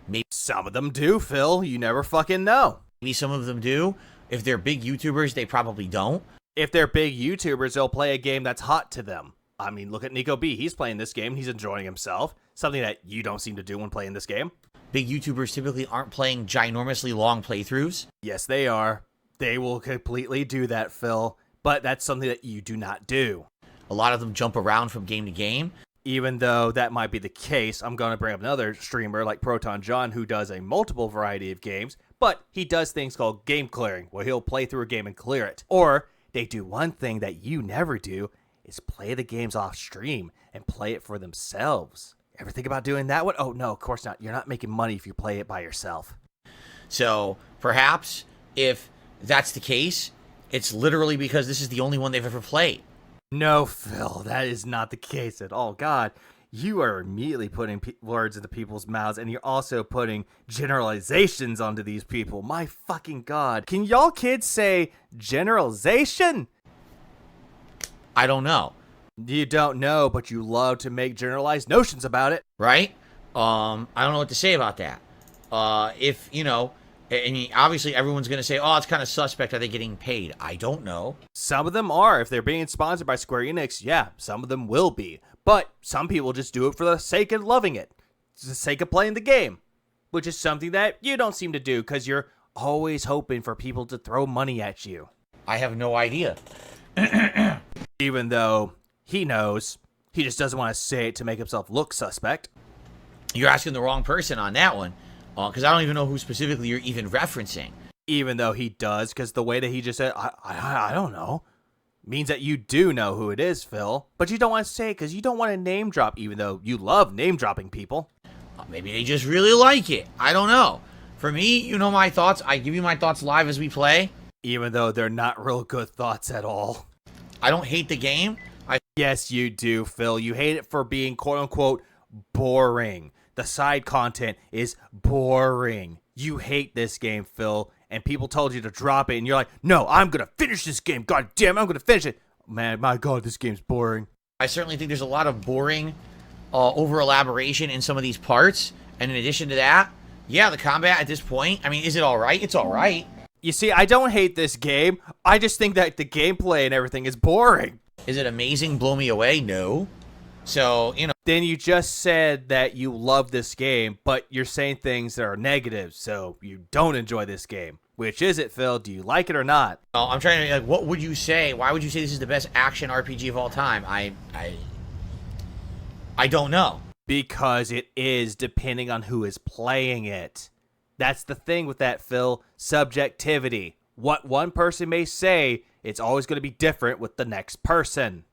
Maybe Some of them do, Phil. You never fucking know. some of them do. If they're big YouTubers, they probably don't. If they're big YouTubers, they'll play a game that's hot to them. I mean, look at Nico B. He's playing this game. He's enjoying himself. Something that you don't seem to do when playing this game. Big YouTubers typically aren't playing ginormously long playthroughs. Yes, they are. They will completely do that, Phil. But that's something that you do not do. A lot of them jump around from game to game. Even though that might be the case, I'm going to bring up another streamer like Proton John who does a multiple variety of games, but he does things called game clearing, where he'll play through a game and clear it. Or they do one thing that you never do, is play the games off stream and play it for themselves. Ever think about doing that one? Oh, no, of course not. You're not making money if you play it by yourself. So perhaps if that's the case, it's literally because this is the only one they've ever played. No, Phil, that is not the case at all. God, you are immediately putting words into people's mouths, and you're also putting generalizations onto these people. My fucking God. Can y'all kids say generalization? I don't know. You don't know, but you love to make generalized notions about it. Right? I don't know what to say about that. If, you know, I mean, obviously everyone's going to say, oh, it's kind of suspect. Are they getting paid? I don't know. Some of them are. If they're being sponsored by Square Enix, yeah, some of them will be. But some people just do it for the sake of loving it. For the sake of playing the game. Which is something that you don't seem to do because you're always hoping for people to throw money at you. I have no idea. Even though he knows, he just doesn't want to say it to make himself look suspect. You're asking the wrong person on that one. Because I don't even know who specifically you're even referencing. Even though he does, because the way that he just said, I don't know, means that you do know who it is, Phil. But you don't want to say it because you don't want to name drop, even though you love name dropping people. Maybe they just really like it. I don't know. For me, you know my thoughts. I give you my thoughts live as we play. Even though they're not real good thoughts at all. I don't hate the game. Yes, you do, Phil. You hate it for being quote-unquote boring. The side content is boring. You hate this game, Phil, and people told you to drop it, and you're like, no, I'm going to finish this game. God damn, I'm going to finish it. Man, my God, this game's boring. I certainly think there's a lot of boring over-elaboration in some of these parts, and in addition to that, yeah, the combat at this point, I mean, is it all right? It's all right. You see, I don't hate this game. I just think that the gameplay and everything is boring. Is it amazing? Blow me away? No. So, you know. Then you just said that you love this game, but you're saying things that are negative, so you don't enjoy this game. Which is it, Phil? Do you like it or not? I'm trying to, like, what would you say? Why would you say this is the best action RPG of all time? I don't know. Because it is, depending on who is playing it. That's the thing with that, Phil. Subjectivity. What one person may say, it's always going to be different with the next person.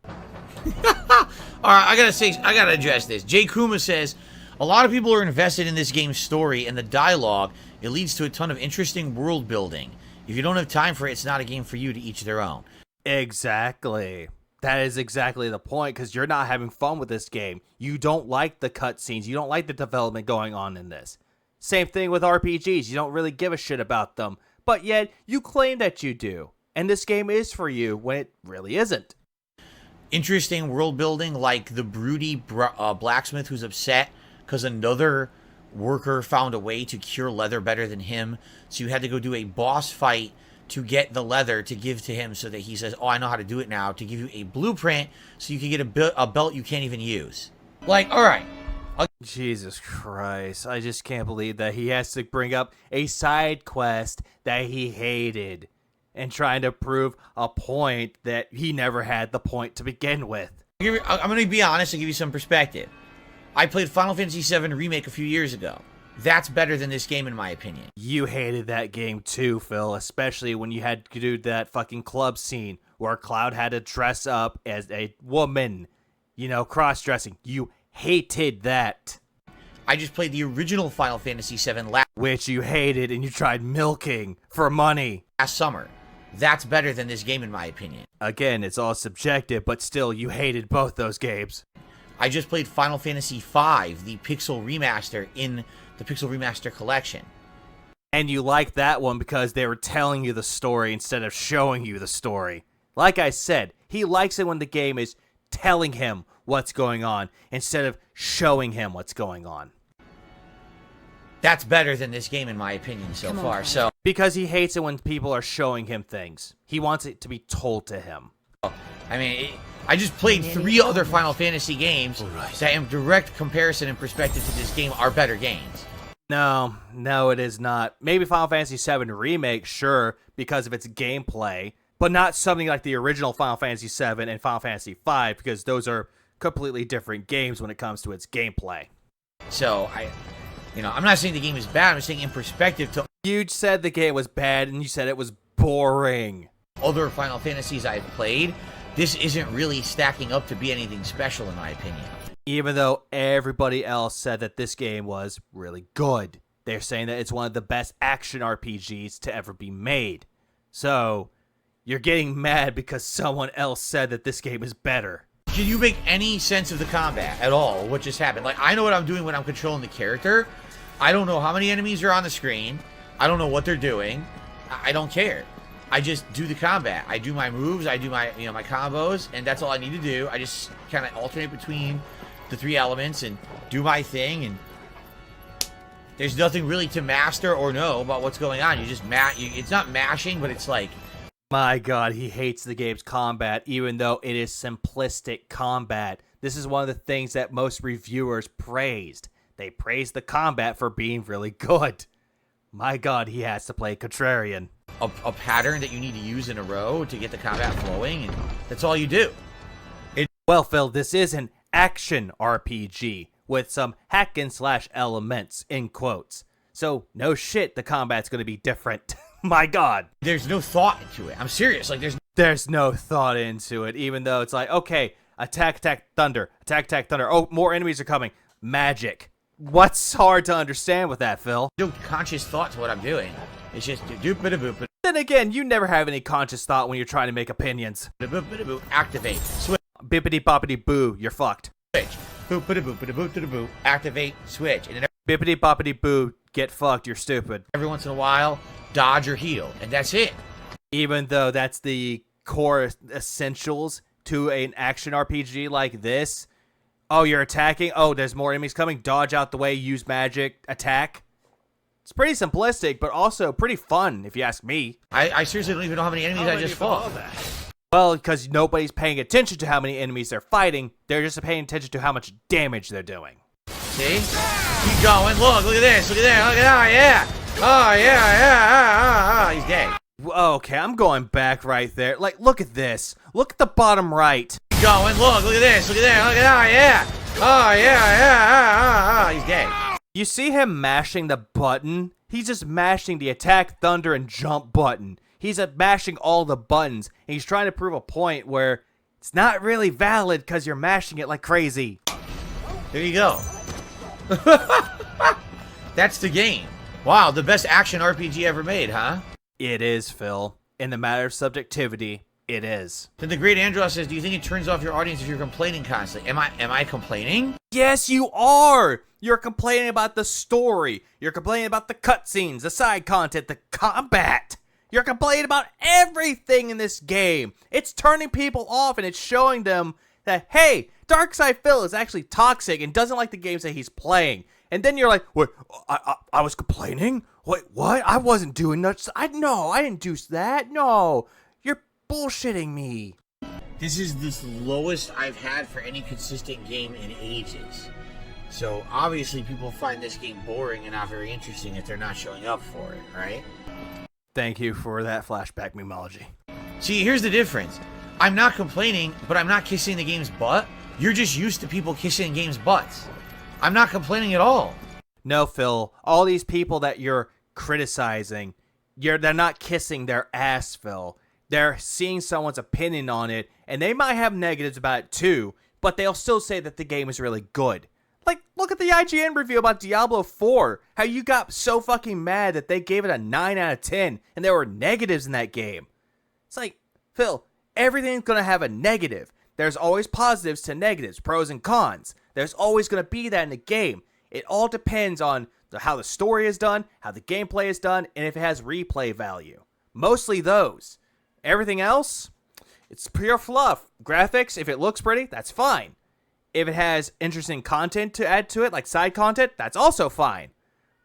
All right, I gotta address this. Jay Kuma says, a lot of people are invested in this game's story and the dialogue. It leads to a ton of interesting world building. If you don't have time for it, it's not a game for you, to each their own. Exactly. That is exactly the point, because you're not having fun with this game. You don't like the cutscenes. You don't like the development going on in this. Same thing with RPGs. You don't really give a shit about them, but yet you claim that you do. And this game is for you when it really isn't. Interesting world building, like the broody blacksmith who's upset because another worker found a way to cure leather better than him. So you had to go do a boss fight to get the leather to give to him so that he says, oh, I know how to do it now, to give you a blueprint so you can get a belt you can't even use. Like, all right. Jesus Christ. I just can't believe that he has to bring up a side quest that he hated and trying to prove a point that he never had the point to begin with. I'm going to be honest and give you some perspective. I played Final Fantasy VII Remake a few years ago. That's better than this game, in my opinion. You hated that game too, Phil, especially when you had to do that fucking club scene where Cloud had to dress up as a woman. You know, cross-dressing. You hated that. I just played the original Final Fantasy VII which you hated and you tried milking for money last summer. That's better than this game, in my opinion. Again, it's all subjective, but still, you hated both those games. I just played Final Fantasy V, the Pixel Remaster, in the Pixel Remaster Collection. And you liked that one because they were telling you the story instead of showing you the story. Like I said, he likes it when the game is telling him what's going on instead of showing him what's going on. That's better than this game, in my opinion, so far. So because he hates it when people are showing him things. He wants it to be told to him. I mean, I just played 3 other Final Fantasy games that, in direct comparison and perspective to this game, are better games. No, it is not. Maybe Final Fantasy VII Remake, sure, because of its gameplay, but not something like the original Final Fantasy VII and Final Fantasy V, because those are completely different games when it comes to its gameplay. So, I'm not saying the game is bad. I'm saying in perspective to... You said the game was bad, and you said it was boring. Other Final Fantasies I've played, this isn't really stacking up to be anything special, in my opinion. Even though everybody else said that this game was really good. They're saying that it's one of the best action RPGs to ever be made. So, you're getting mad because someone else said that this game is better. Can you make any sense of the combat at all? What just happened? Like, I know what I'm doing when I'm controlling the character. I don't know how many enemies are on the screen. I don't know what they're doing. I don't care. I just do the combat. I do my moves. I do my, my combos, and that's all I need to do. I just kind of alternate between the 3 elements and do my thing, and there's nothing really to master or know about what's going on. You just it's not mashing, but it's like... My god, he hates the game's combat, even though it is simplistic combat. This is one of the things that most reviewers praised. They praised the combat for being really good. My god, he has to play Contrarian. A pattern that you need to use in a row to get the combat flowing, and that's all you do. Well, Phil, this is an action RPG with some hack and slash elements, in quotes. So, no shit, the combat's gonna be different. My god. There's no thought into it. I'm serious. Like, there's no thought into it, even though it's like, okay, attack, thunder. Attack, thunder. Oh, more enemies are coming. Magic. What's hard to understand with that, Phil? No conscious thought to what I'm doing. It's just doop-a-da-boop. Then again, you never have any conscious thought when you're trying to make opinions. Activate. Switch. Bippity-boppity-boo, you're fucked. Switch. Boop-a-da-boop-a-da-boop-a-da-boop. Activate. Switch. And then Bippity-boppity-boo, get fucked, you're stupid. every once in a while, dodge or heal. And that's it. Even though that's the core essentials to an action RPG like this. Oh, you're attacking? Oh, there's more enemies coming. Dodge out the way, use magic, attack. It's pretty simplistic, but also pretty fun, if you ask me. I seriously don't even know how many enemies I just fought. Well, because nobody's paying attention to how many enemies they're fighting. They're just paying attention to how much damage they're doing. See? Keep going. Look at this. Look at that. Look at that. Yeah. Oh, yeah. He's dead. Okay, I'm going back right there. Like, look at this. Look at the bottom right. Keep going. Look at this. Look at that. Look at that. Yeah. Oh, yeah. He's dead. You see him mashing the button? He's just mashing the attack, thunder, and jump button. He's mashing all the buttons, and he's trying to prove a point where it's not really valid because you're mashing it like crazy. There you go. That's the game. Wow, the best action RPG ever made, huh? It is, Phil. In the matter of subjectivity, it is. Then the great Andros says, do you think it turns off your audience if you're complaining constantly? Am I complaining? Yes, you are! You're complaining about the story. You're complaining about the cutscenes, the side content, the combat. You're complaining about everything in this game. It's turning people off, and it's showing them that, hey, Darkside Phil is actually toxic and doesn't like the games that he's playing. And then you're like, wait, I was complaining? Wait, what? I wasn't doing that. I didn't do that. No, you're bullshitting me. This is the lowest I've had for any consistent game in ages. So obviously people find this game boring and not very interesting if they're not showing up for it, right? Thank you for that flashback memology. See, here's the difference. I'm not complaining, but I'm not kissing the game's butt. You're just used to people kissing games' butts. I'm not complaining at all. No, Phil. All these people that you're criticizing, they're not kissing their ass, Phil. They're seeing someone's opinion on it, and they might have negatives about it too, but they'll still say that the game is really good. Like, look at the IGN review about Diablo 4. How you got so fucking mad that they gave it a 9 out of 10, and there were negatives in that game. It's like, Phil, everything's gonna have a negative. There's always positives to negatives, pros and cons. There's always gonna be that in the game. It all depends on how the story is done, how the gameplay is done, and if it has replay value. Mostly those. Everything else, it's pure fluff. Graphics, if it looks pretty, that's fine. If it has interesting content to add to it, like side content, that's also fine.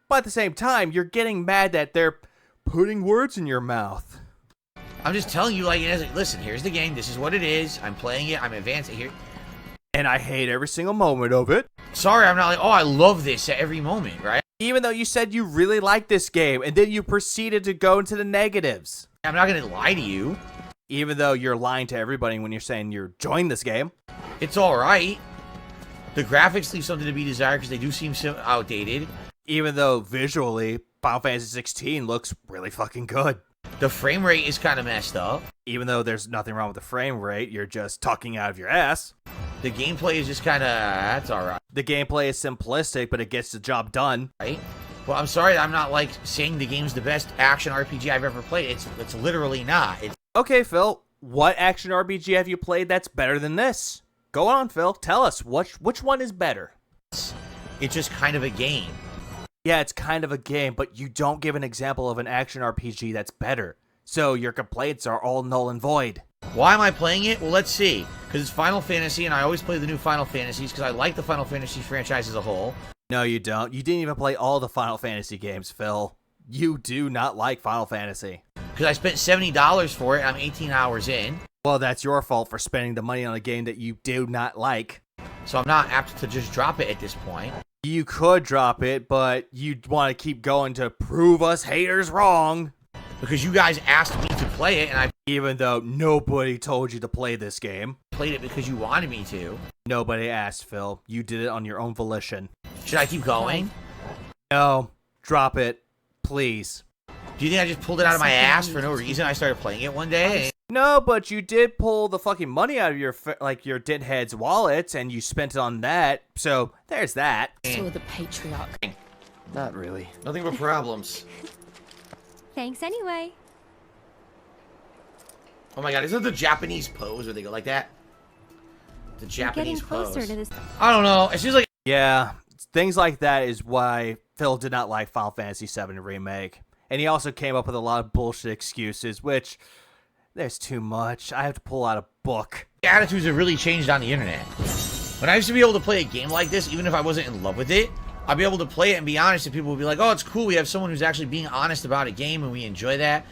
But at the same time, you're getting mad that they're putting words in your mouth. I'm just telling you, like, listen, here's the game. This is what it is. I'm playing it. I'm advancing here. And I hate every single moment of it. Sorry, I'm not like, oh, I love this at every moment, right? Even though you said you really liked this game, and then you proceeded to go into the negatives. I'm not going to lie to you. Even though you're lying to everybody when you're saying you're enjoying this game. It's all right. The graphics leave something to be desired because they do seem outdated. Even though visually, Final Fantasy XVI looks really fucking good. The frame rate is kind of messed up. Even though there's nothing wrong with the frame rate, you're just talking out of your ass. The gameplay is just kind of, that's alright. The gameplay is simplistic, but it gets the job done. Right? Well, I'm sorry I'm not, like, saying the game's the best action RPG I've ever played. It's literally not. Okay, Phil, what action RPG have you played that's better than this? Go on, Phil. Tell us, which one is better? It's just kind of a game. Yeah, it's kind of a game, but you don't give an example of an action RPG that's better. So your complaints are all null and void. Why am I playing it? Well, let's see. Because it's Final Fantasy, and I always play the new Final Fantasies because I like the Final Fantasy franchise as a whole. No, you don't. You didn't even play all the Final Fantasy games, Phil. You do not like Final Fantasy. Because I spent $70 for it, and I'm 18 hours in. Well, that's your fault for spending the money on a game that you do not like. So I'm not apt to just drop it at this point. You could drop it, but you'd want to keep going to prove us haters wrong. Because you guys asked me to play it, and I Even though nobody told you to play this game. played it because you wanted me to. Nobody asked, Phil. You did it on your own volition. Should I keep going? No, drop it, please. Do you think I just pulled it out of my ass for no reason? I started playing it one day. No, but you did pull the fucking money out of your your dithead's wallets, and you spent it on that. So there's that. Saw the patriarch. Not really. Nothing but problems. Thanks anyway. Oh my god, isn't it the Japanese pose where they go like that? The We're Japanese getting closer pose. to this. I don't know. It seems like Yeah, things like that is why Phil did not like Final Fantasy VII Remake. And he also came up with a lot of bullshit excuses, which, there's too much. I have to pull out a book. attitudes have really changed on the internet. When I used to be able to play a game like this, even if I wasn't in love with it, I'd be able to play it and be honest, and people would be like, oh, it's cool. We have someone who's actually being honest about a game, and we enjoy that.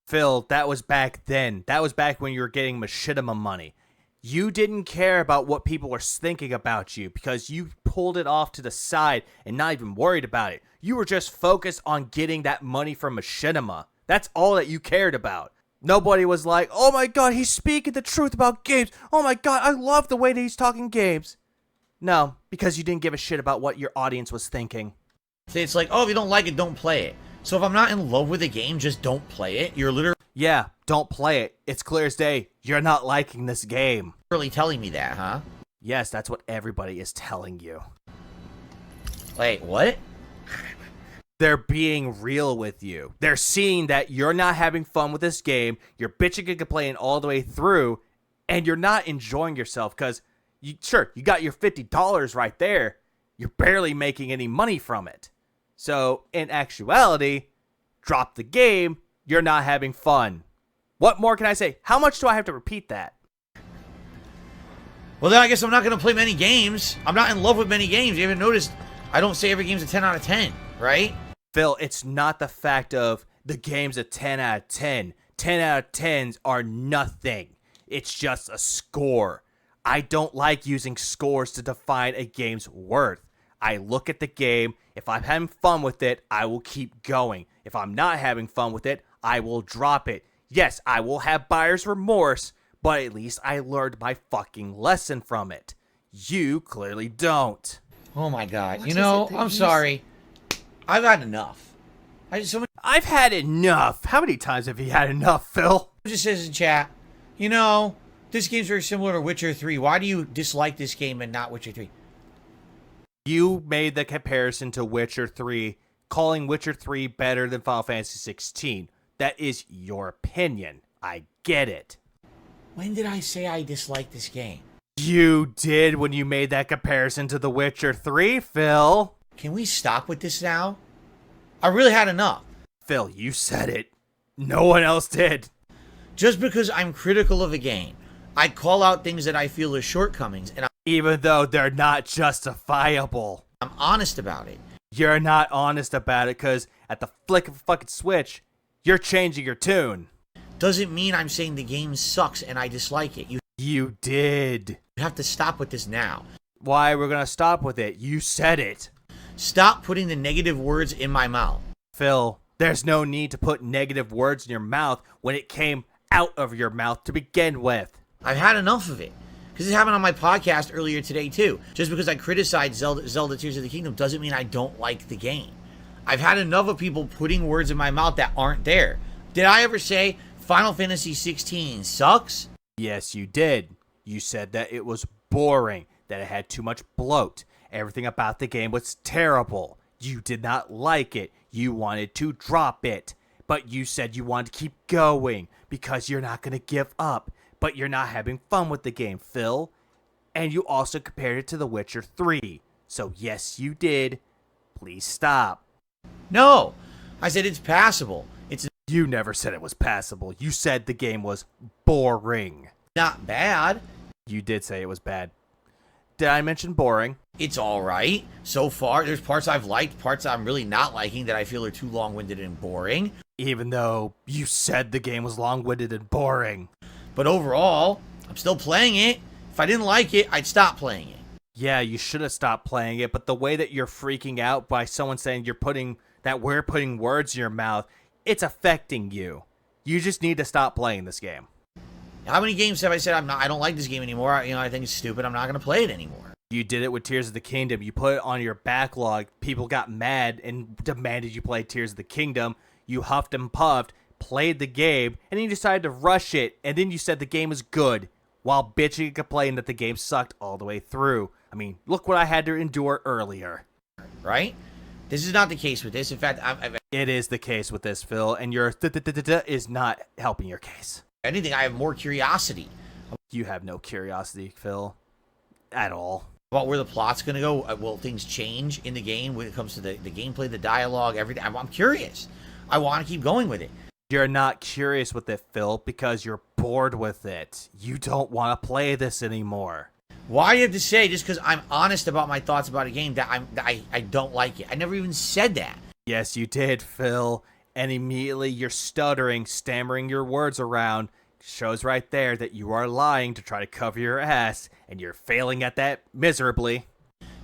Phil, that was back then. That was back when you were getting machinima money. You didn't care about what people were thinking about you because you pulled it off to the side and not even worried about it. You were just focused on getting that money from machinima. That's all that you cared about. Nobody was like, oh my god, he's speaking the truth about games. Oh my god, I love the way that he's talking games. No, because you didn't give a shit about what your audience was thinking. It's like, oh, if you don't like it, don't play it. So if I'm not in love with a game, just don't play it. You're Yeah, don't play it. It's clear as day. You're not liking this game. literally telling me that, huh? Yes, that's what everybody is telling you. Wait, what? They're being real with you. They're seeing that you're not having fun with this game, you're bitching and complaining all the way through, and you're not enjoying yourself because, you got your $50 right there. You're barely making any money from it. So, in actuality, drop the game, you're not having fun. What more can I say? How much do I have to repeat that? Well, then I guess I'm not going to play many games. I'm not in love with many games. You haven't noticed I don't say every game's a 10 out of 10, right? Phil, it's not the fact of the game's a 10 out of 10. 10 out of 10s are nothing. It's just a score. I don't like using scores to define a game's worth. I look at the game. If I'm having fun with it, I will keep going. If I'm not having fun with it, I will drop it. Yes, I will have buyer's remorse, but at least I learned my fucking lesson from it. You clearly don't. Oh my god. What You is know, it that I'm you sorry. I've had enough. I've had enough. How many times have you had enough, Phil? Just says in chat, you know, this game's very similar to Witcher 3. Why do you dislike this game and not Witcher 3? You made the comparison to Witcher 3, calling Witcher 3 better than Final Fantasy 16. That is your opinion. I get it. When did I say I dislike this game? You did when you made that comparison to The Witcher 3, Phil. Can we stop with this now? I really had enough. Phil, you said it. No one else did. Just because I'm critical of a game, I call out things that I feel are shortcomings, and Even though they're not justifiable. I'm honest about it. You're not honest about it because at the flick of a fucking switch, you're changing your tune. Doesn't mean I'm saying the game sucks and I dislike it. You did. You have to stop with this now. Why we're gonna stop with it? You said it. Stop putting the negative words in my mouth. Phil, there's no need to put negative words in your mouth when it came out of your mouth to begin with. I've had enough of it. Because it happened on my podcast earlier today, too. Just because I criticized Zelda Tears of the Kingdom doesn't mean I don't like the game. I've had enough of people putting words in my mouth that aren't there. Did I ever say Final Fantasy XVI sucks? Yes, you did. You said that it was boring, that it had too much bloat. Everything about the game was terrible. You did not like it. You wanted to drop it. But you said you wanted to keep going because you're not going to give up. But you're not having fun with the game, Phil. And you also compared it to The Witcher 3. So yes, you did. Please stop. No, I said it's passable. It's You never said it was passable. You said the game was boring. not bad. You did say it was bad. Did I mention boring? It's all right so far. There's parts I've liked, parts I'm really not liking that I feel are too long-winded and boring. Even though you said the game was long-winded and boring. But overall, I'm still playing it. If I didn't like it, I'd stop playing it. Yeah, you should have stopped playing it, but the way that you're freaking out by someone saying we're putting words in your mouth, it's affecting you. You just need to stop playing this game. How many games have I said I don't like this game anymore? I think it's stupid. I'm not going to play it anymore. You did it with Tears of the Kingdom. You put it on your backlog. People got mad and demanded you play Tears of the Kingdom. You huffed and puffed, played the game, and then you decided to rush it, and then you said the game was good, while bitching and complaining that the game sucked all the way through. I mean, look what I had to endure earlier. Right? This is not the case with this. In fact, It is the case with this, Phil, and your is not helping your case. anything, I have more curiosity You have no curiosity, Phil, at all. about where the plot's going to go. Will things change in the game when it comes to the gameplay, the dialogue, everything? I'm curious. I want to keep going with it. You're not curious with it, Phil, because you're bored with it. You don't want to play this anymore. Why do you have to say, just because I'm honest about my thoughts about a game, that I don't like it? I never even said that. Yes, you did, Phil. And immediately you're stuttering, stammering your words around. Shows right there that you are lying to try to cover your ass, and you're failing at that miserably.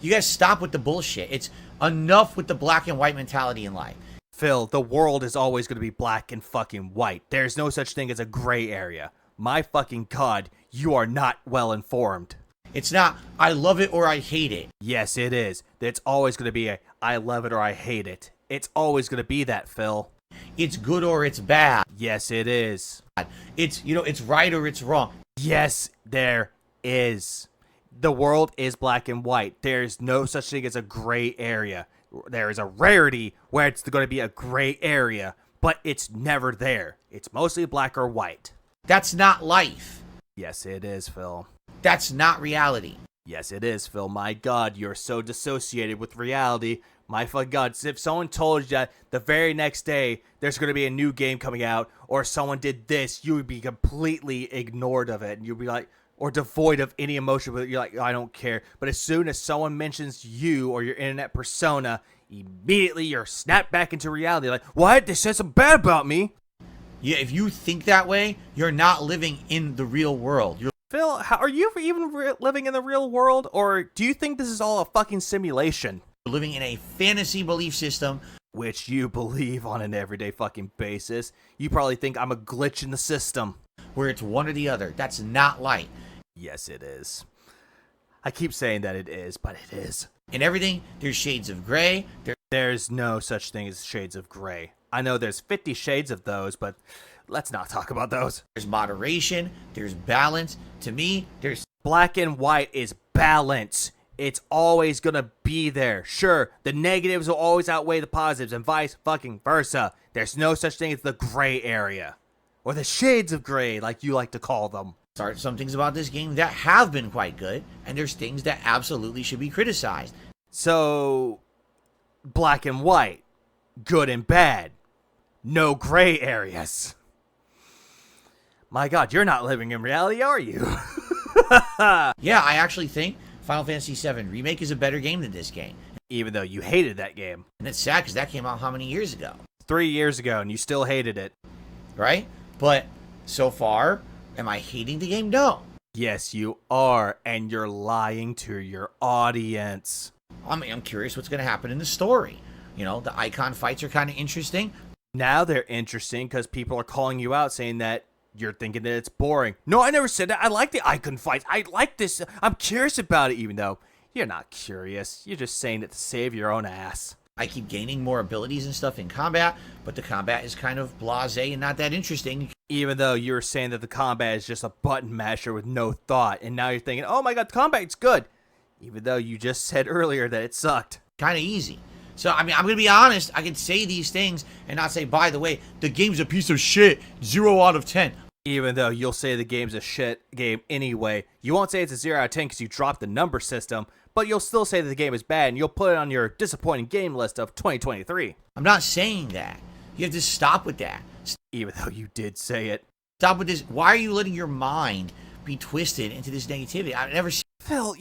You guys stop with the bullshit. It's enough with the black and white mentality in life. Phil, the world is always going to be black and fucking white. There's no such thing as a gray area. My fucking god, you are not well informed. It's not, I love it or I hate it. Yes, it is. It's always going to be a, I love it or I hate it. It's always going to be that, Phil. It's good or it's bad. Yes, it is. It's, it's right or it's wrong. Yes, there is. The world is black and white. There's no such thing as a gray area. There is a rarity where it's going to be a gray area, but it's never there. It's mostly black or white. That's not life. Yes, it is, Phil. That's not reality. Yes, it is, Phil. My god, you're so dissociated with reality. My fucking god, if someone told you that the very next day there's going to be a new game coming out, or someone did this, you would be completely ignored of it, and you'd be like, or devoid of any emotion, but you're like, I don't care. But as soon as someone mentions you or your internet persona, immediately you're snapped back into reality. Like, what? They said something bad about me. Yeah, if you think that way, you're not living in the real world. You're Phil, are you even living in the real world, or do you think this is all a fucking simulation? living in a fantasy belief system. Which you believe on an everyday fucking basis. You probably think I'm a glitch in the system. Where it's one or the other. That's not light. Yes, it is. I keep saying that it is, but it is. In everything, there's shades of gray. There's no such thing as shades of gray. I know there's 50 shades of those, but let's not talk about those. There's moderation. There's balance. To me, there's... Black and white is balance. It's always gonna be there. Sure, the negatives will always outweigh the positives and vice fucking versa. There's no such thing as the gray area. Or the shades of gray, like you like to call them. Start some things about this game that have been quite good, and there's things that absolutely should be criticized. So, black and white, good and bad, no gray areas. My god, you're not living in reality, are you? Yeah, I actually think Final Fantasy VII Remake is a better game than this game. Even though you hated that game. And it's sad because that came out how many years ago? 3 years ago, and you still hated it. Right? But so far, am I hating the game? No. Yes, you are, and you're lying to your audience. I'm curious what's going to happen in the story. You know, the icon fights are kind of interesting. Now they're interesting because people are calling you out saying that you're thinking that it's boring. No, I never said that. I like the icon fights. I like this. I'm curious about it, even though you're not curious. You're just saying it to save your own ass. I keep gaining more abilities and stuff in combat, but the combat is kind of blasé and not that interesting. Even though you were saying that the combat is just a button masher with no thought, and now you're thinking, oh my god, the combat's good. Even though you just said earlier that it sucked. Kind of easy. So, I mean, I'm going to be honest. I can say these things and not say, by the way, the game's a piece of shit. 0 out of 10. Even though you'll say the game's a shit game anyway. You won't say it's a 0 out of 10 because you dropped the number system, but you'll still say that the game is bad, and you'll put it on your disappointing game list of 2023. I'm not saying that. You have to stop with that. Even though you did say it. Stop with this. Why are you letting your mind be twisted into this negativity? I've never seen... Phil,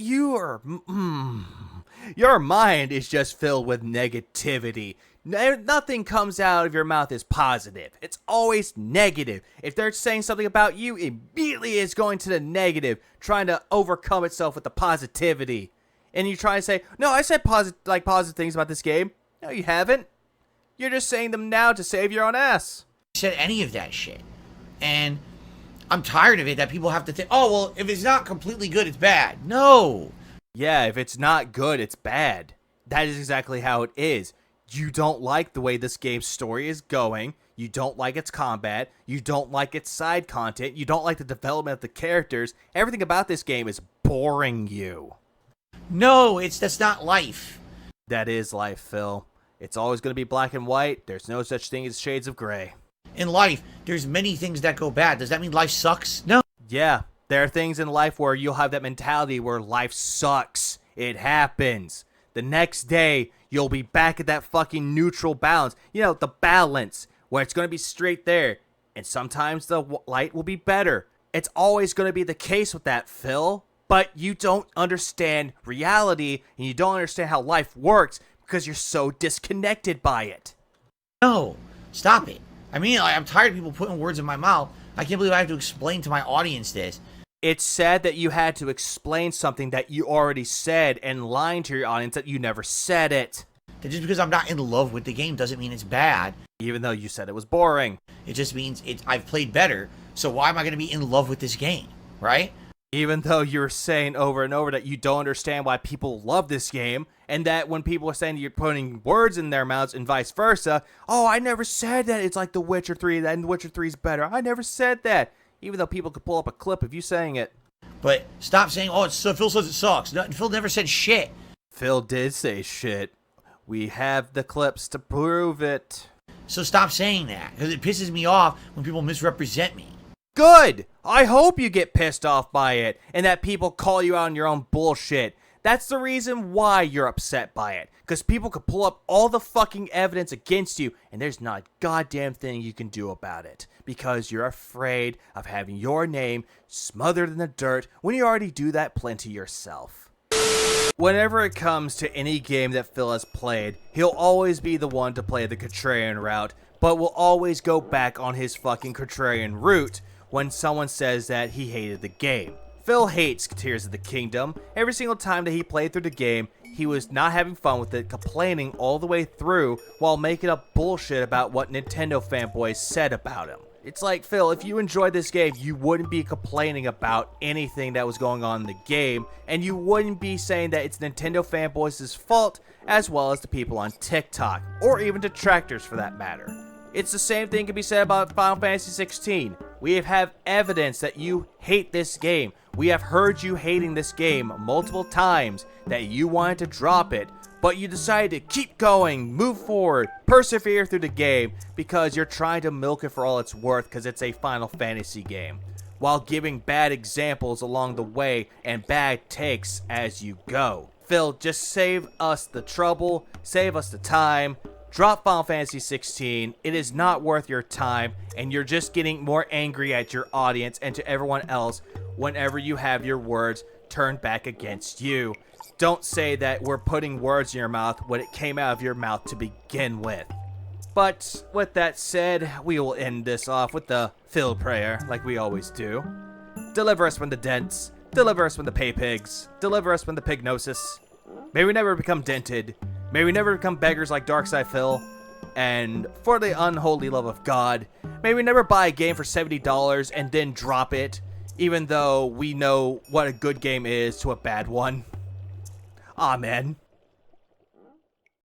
your mind is just filled with negativity. Nothing comes out of your mouth is positive. It's always negative. If they're saying something about you, immediately it's going to the negative, trying to overcome itself with the positivity. And you try to say, no, I said positive things about this game. No, you haven't. You're just saying them now to save your own ass. Said any of that shit. And I'm tired of it that people have to think, oh, well, if it's not completely good, it's bad. No. Yeah, if it's not good, it's bad. That is exactly how it is. You don't like the way this game's story is going. You don't like its combat. You don't like its side content. You don't like the development of the characters. Everything about this game is boring you. No, that's not life. That is life, Phil. It's always going to be black and white. There's no such thing as shades of gray. In life, there's many things that go bad. Does that mean life sucks? No. Yeah, there are things in life where you'll have that mentality where life sucks. It happens. The next day, you'll be back at that fucking neutral balance. You know, the balance, where it's going to be straight there. And sometimes the light will be better. It's always going to be the case with that, Phil. But you don't understand reality, and you don't understand how life works because you're so disconnected by it. No, stop it. I mean, I'm tired of people putting words in my mouth. I can't believe I have to explain to my audience this. It's sad that you had to explain something that you already said and lying to your audience that you never said it. That just because I'm not in love with the game doesn't mean it's bad. Even though you said it was boring. It just means I've played better, so why am I going to be in love with this game, right? Even though you're saying over and over that you don't understand why people love this game, and that when people are saying you're putting words in their mouths and vice versa, oh, I never said that it's like The Witcher 3, and The Witcher 3 is better. I never said that. Even though people could pull up a clip of you saying it. But stop saying, oh, Phil says it sucks. No, Phil never said shit. Phil did say shit. We have the clips to prove it. So stop saying that, because it pisses me off when people misrepresent me. Good! I hope you get pissed off by it, and that people call you out on your own bullshit. That's the reason why you're upset by it. Because people could pull up all the fucking evidence against you, and there's not a goddamn thing you can do about it. Because you're afraid of having your name smothered in the dirt when you already do that plenty yourself. Whenever it comes to any game that Phil has played, he'll always be the one to play the contrarian route, but will always go back on his fucking contrarian route when someone says that he hated the game. Phil hates Tears of the Kingdom. Every single time that he played through the game, he was not having fun with it, complaining all the way through while making up bullshit about what Nintendo fanboys said about him. It's like, Phil, if you enjoyed this game, you wouldn't be complaining about anything that was going on in the game, and you wouldn't be saying that it's Nintendo fanboys' fault, as well as the people on TikTok, or even detractors for that matter. It's the same thing can be said about Final Fantasy XVI. We have evidence that you hate this game. We have heard you hating this game multiple times, that you wanted to drop it, but you decided to keep going, move forward, persevere through the game, because you're trying to milk it for all it's worth because it's a Final Fantasy game, while giving bad examples along the way and bad takes as you go. Phil, just save us the trouble, save us the time. Drop Final Fantasy XVI. It is not worth your time, and you're just getting more angry at your audience and to everyone else whenever you have your words turned back against you. Don't say that we're putting words in your mouth when it came out of your mouth to begin with. But with that said, we will end this off with the Phil prayer, like we always do. Deliver us from the dents. Deliver us from the pay pigs. Deliver us from the pignosis. May we never become dented. May we never become beggars like Darkside Phil. And for the unholy love of God, may we never buy a game for $70 and then drop it, even though we know what a good game is to a bad one. Amen.